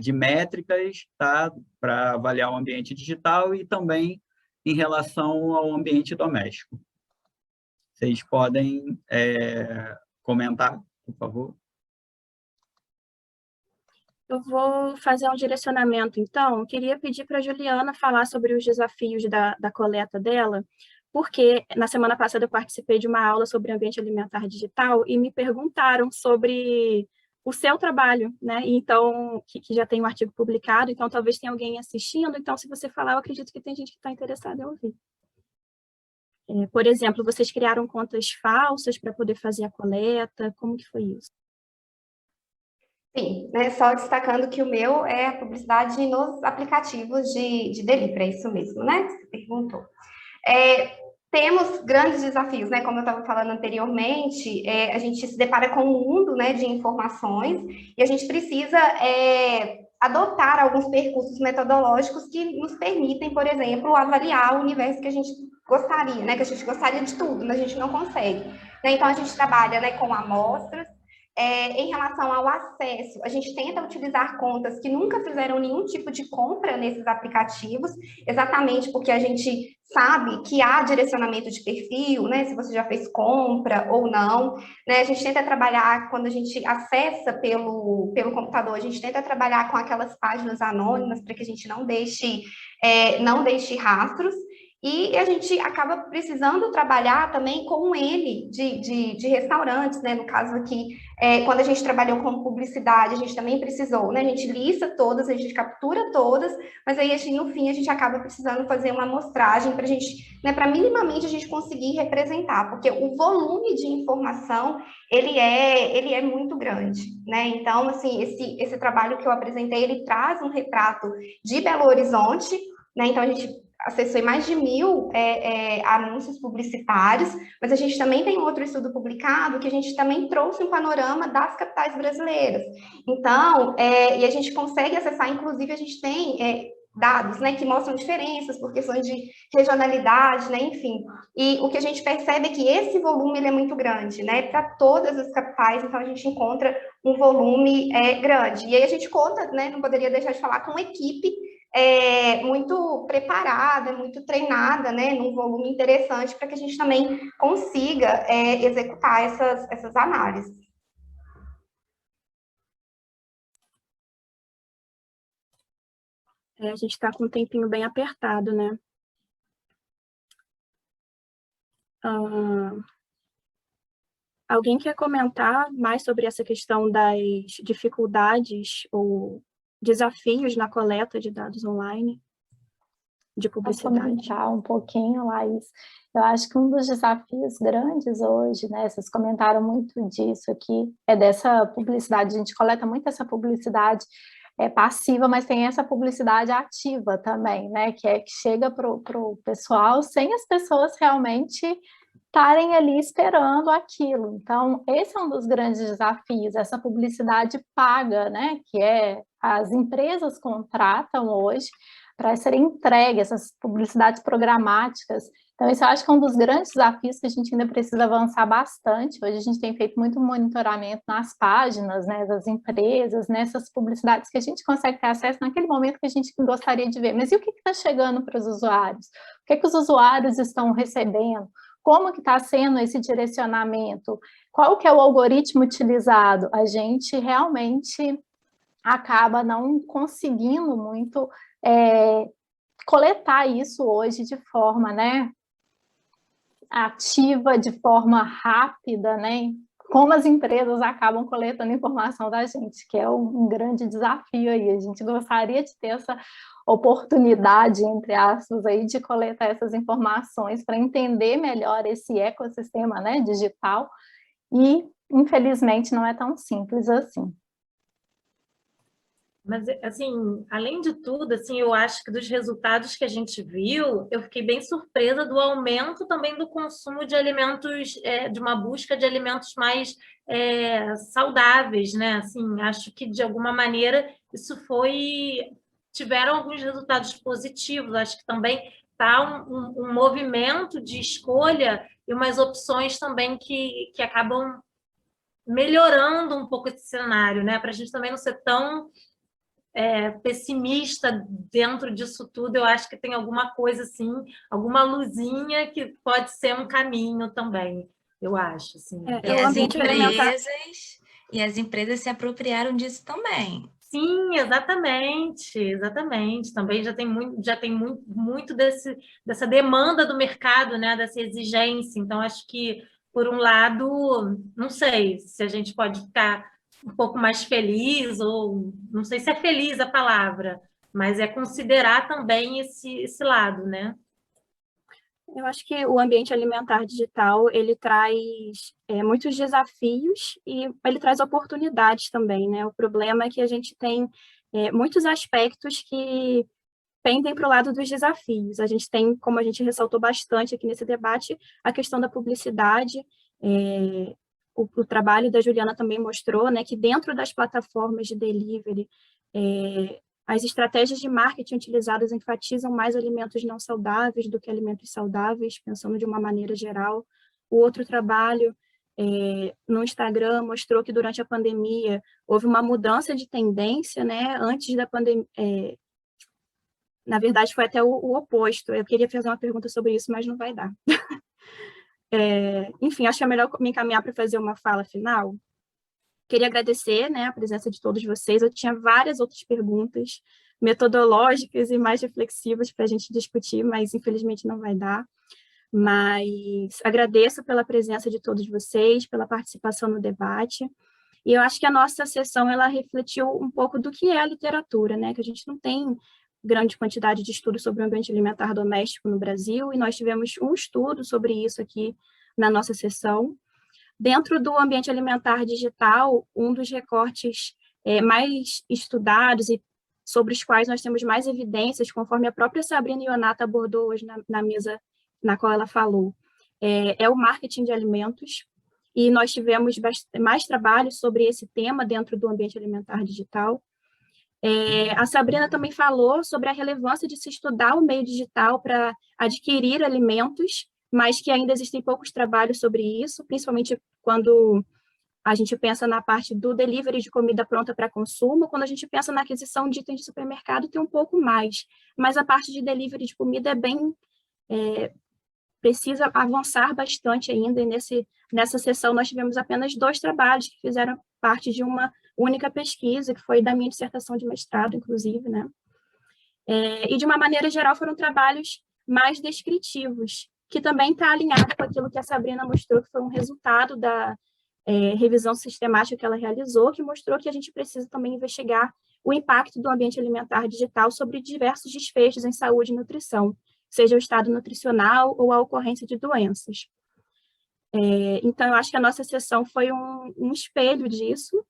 de métricas, tá, para avaliar o ambiente digital e também em relação ao ambiente doméstico. Vocês podem comentar, por favor? Eu vou fazer um direcionamento, então. Eu queria pedir para a Juliana falar sobre os desafios da coleta dela, porque na semana passada eu participei de uma aula sobre ambiente alimentar digital e me perguntaram sobre o seu trabalho, né? Então, que já tem um artigo publicado, então talvez tenha alguém assistindo, então se você falar, eu acredito que tem gente que está interessada em ouvir. Por exemplo, vocês criaram contas falsas para poder fazer a coleta, como que foi isso? Sim, né, só destacando que o meu é a publicidade nos aplicativos de delivery, é isso mesmo, né, que você perguntou. Temos grandes desafios, né, como eu estava falando anteriormente, a gente se depara com um mundo, né, de informações e a gente precisa adotar alguns percursos metodológicos que nos permitem, por exemplo, avaliar o universo que a gente gostaria, né, que a gente gostaria de tudo, mas a gente não consegue. Né? Então, a gente trabalha, né, com amostras. Em relação ao acesso, a gente tenta utilizar contas que nunca fizeram nenhum tipo de compra nesses aplicativos, exatamente porque a gente sabe que há direcionamento de perfil, né, se você já fez compra ou não, né, a gente tenta trabalhar, quando a gente acessa pelo computador, a gente tenta trabalhar com aquelas páginas anônimas para que a gente não deixe rastros. E a gente acaba precisando trabalhar também com um N de restaurantes, né? No caso aqui, quando a gente trabalhou com publicidade, a gente também precisou, né? A gente lista todas, a gente captura todas, mas aí, assim, no fim, a gente acaba precisando fazer uma amostragem para a gente, né, para minimamente a gente conseguir representar, porque o volume de informação, ele é muito grande, né? Então, assim, esse trabalho que eu apresentei, ele traz um retrato de Belo Horizonte, né? Então, a gente acessou mais de 1.000 anúncios publicitários, mas a gente também tem outro estudo publicado que a gente também trouxe um panorama das capitais brasileiras. Então, e a gente consegue acessar, inclusive a gente tem dados, né, que mostram diferenças por questões de regionalidade, né, enfim. E o que a gente percebe é que esse volume ele é muito grande, né, para todas as capitais, então a gente encontra um volume grande. E aí a gente conta, né, não poderia deixar de falar, com uma equipe muito preparada, muito treinada, né, num volume interessante, para que a gente também consiga executar essas análises. A gente está com um tempinho bem apertado, né? Alguém quer comentar mais sobre essa questão das dificuldades ou desafios na coleta de dados online, de publicidade? Posso comentar um pouquinho, Laís? Eu acho que um dos desafios grandes hoje, né, vocês comentaram muito disso aqui, é dessa publicidade, a gente coleta muito essa publicidade passiva, mas tem essa publicidade ativa também, né, que chega para o pessoal sem as pessoas realmente estarem ali esperando aquilo. Então, esse é um dos grandes desafios, essa publicidade paga, né, que as empresas contratam hoje para serem entregues, essas publicidades programáticas. Então, isso eu acho que é um dos grandes desafios que a gente ainda precisa avançar bastante. Hoje a gente tem feito muito monitoramento nas páginas, né, das empresas, nessas publicidades que a gente consegue ter acesso naquele momento que a gente gostaria de ver. Mas e o que está chegando para os usuários? O que os usuários estão recebendo? Como que está sendo esse direcionamento? Qual que é o algoritmo utilizado? A gente realmente acaba não conseguindo muito coletar isso hoje de forma, né, ativa, de forma rápida, né? Como as empresas acabam coletando informação da gente, que é um grande desafio aí. A gente gostaria de ter essa oportunidade, entre aspas, aí, de coletar essas informações para entender melhor esse ecossistema, né, digital, e, infelizmente, não é tão simples assim. Mas, assim, além de tudo, assim, eu acho que dos resultados que a gente viu, eu fiquei bem surpresa do aumento também do consumo de alimentos, de uma busca de alimentos mais saudáveis, né? Assim, acho que, de alguma maneira, tiveram alguns resultados positivos. Acho que também está um movimento de escolha e umas opções também que acabam melhorando um pouco esse cenário, né? Para a gente também não ser tão pessimista dentro disso tudo. Eu acho que tem alguma coisa assim, alguma luzinha que pode ser um caminho também, eu acho. Assim. E as empresas se apropriaram disso também. Sim, exatamente. Também já tem muito dessa demanda do mercado, né? Dessa exigência. Então, acho que, por um lado, não sei se a gente pode ficar um pouco mais feliz, ou não sei se é feliz a palavra, mas é considerar também esse lado, né? Eu acho que o ambiente alimentar digital, ele traz muitos desafios e ele traz oportunidades também, né? O problema é que a gente tem muitos aspectos que pendem para o lado dos desafios. A gente tem, como a gente ressaltou bastante aqui nesse debate, a questão da publicidade. O trabalho da Juliana também mostrou, né, que dentro das plataformas de delivery, as estratégias de marketing utilizadas enfatizam mais alimentos não saudáveis do que alimentos saudáveis, pensando de uma maneira geral. O outro trabalho no Instagram mostrou que durante a pandemia houve uma mudança de tendência, né? Antes da pandemia, na verdade foi até o oposto. Eu queria fazer uma pergunta sobre isso, mas não vai dar. Enfim, acho que é melhor me encaminhar para fazer uma fala final. Queria agradecer, né, a presença de todos vocês. Eu tinha várias outras perguntas, metodológicas e mais reflexivas para a gente discutir, mas infelizmente não vai dar. Mas agradeço pela presença de todos vocês, pela participação no debate, e eu acho que a nossa sessão ela refletiu um pouco do que é a literatura, né? Que a gente não tem grande quantidade de estudos sobre o ambiente alimentar doméstico no Brasil, e nós tivemos um estudo sobre isso aqui na nossa sessão. Dentro do ambiente alimentar digital, um dos recortes mais estudados e sobre os quais nós temos mais evidências, conforme a própria Sabrina Ionata abordou hoje na mesa na qual ela falou, é o marketing de alimentos, e nós tivemos mais trabalho sobre esse tema dentro do ambiente alimentar digital. A Sabrina também falou sobre a relevância de se estudar o meio digital para adquirir alimentos, mas que ainda existem poucos trabalhos sobre isso, principalmente quando a gente pensa na parte do delivery de comida pronta para consumo. Quando a gente pensa na aquisição de itens de supermercado, tem um pouco mais, mas a parte de delivery de comida precisa avançar bastante ainda, e nessa sessão nós tivemos apenas 2 trabalhos que fizeram parte de uma única pesquisa, que foi da minha dissertação de mestrado, inclusive, né? E de uma maneira geral foram trabalhos mais descritivos, que também está alinhado com aquilo que a Sabrina mostrou, que foi um resultado da revisão sistemática que ela realizou, que mostrou que a gente precisa também investigar o impacto do ambiente alimentar digital sobre diversos desfechos em saúde e nutrição, seja o estado nutricional ou a ocorrência de doenças. Então, eu acho que a nossa sessão foi um espelho disso,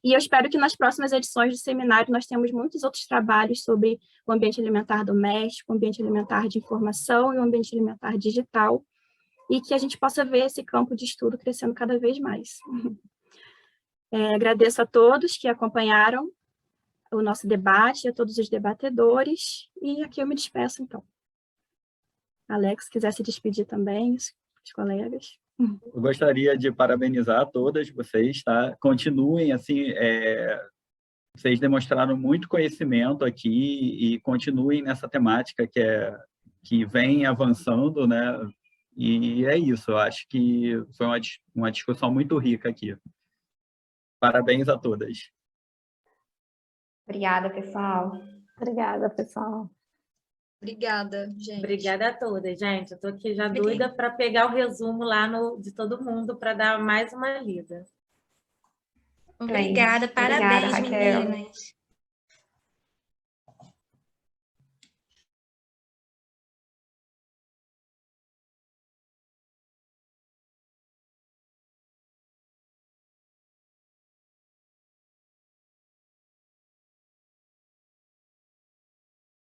e eu espero que nas próximas edições do seminário nós tenhamos muitos outros trabalhos sobre o ambiente alimentar doméstico, o ambiente alimentar de informação e o ambiente alimentar digital, e que a gente possa ver esse campo de estudo crescendo cada vez mais. Agradeço a todos que acompanharam o nosso debate, a todos os debatedores, e aqui eu me despeço, então. Alex, quiser se despedir também, os colegas. Eu gostaria de parabenizar todas vocês, tá? Continuem, assim, vocês demonstraram muito conhecimento aqui e continuem nessa temática que vem avançando, né? E é isso, eu acho que foi uma discussão muito rica aqui. Parabéns a todas. Obrigada, pessoal. Obrigada, pessoal. Obrigada, gente. Obrigada a todas, gente. Eu estou aqui já doida para pegar o resumo lá de todo mundo para dar mais uma lida. Obrigada, parabéns, Raquel. meninas.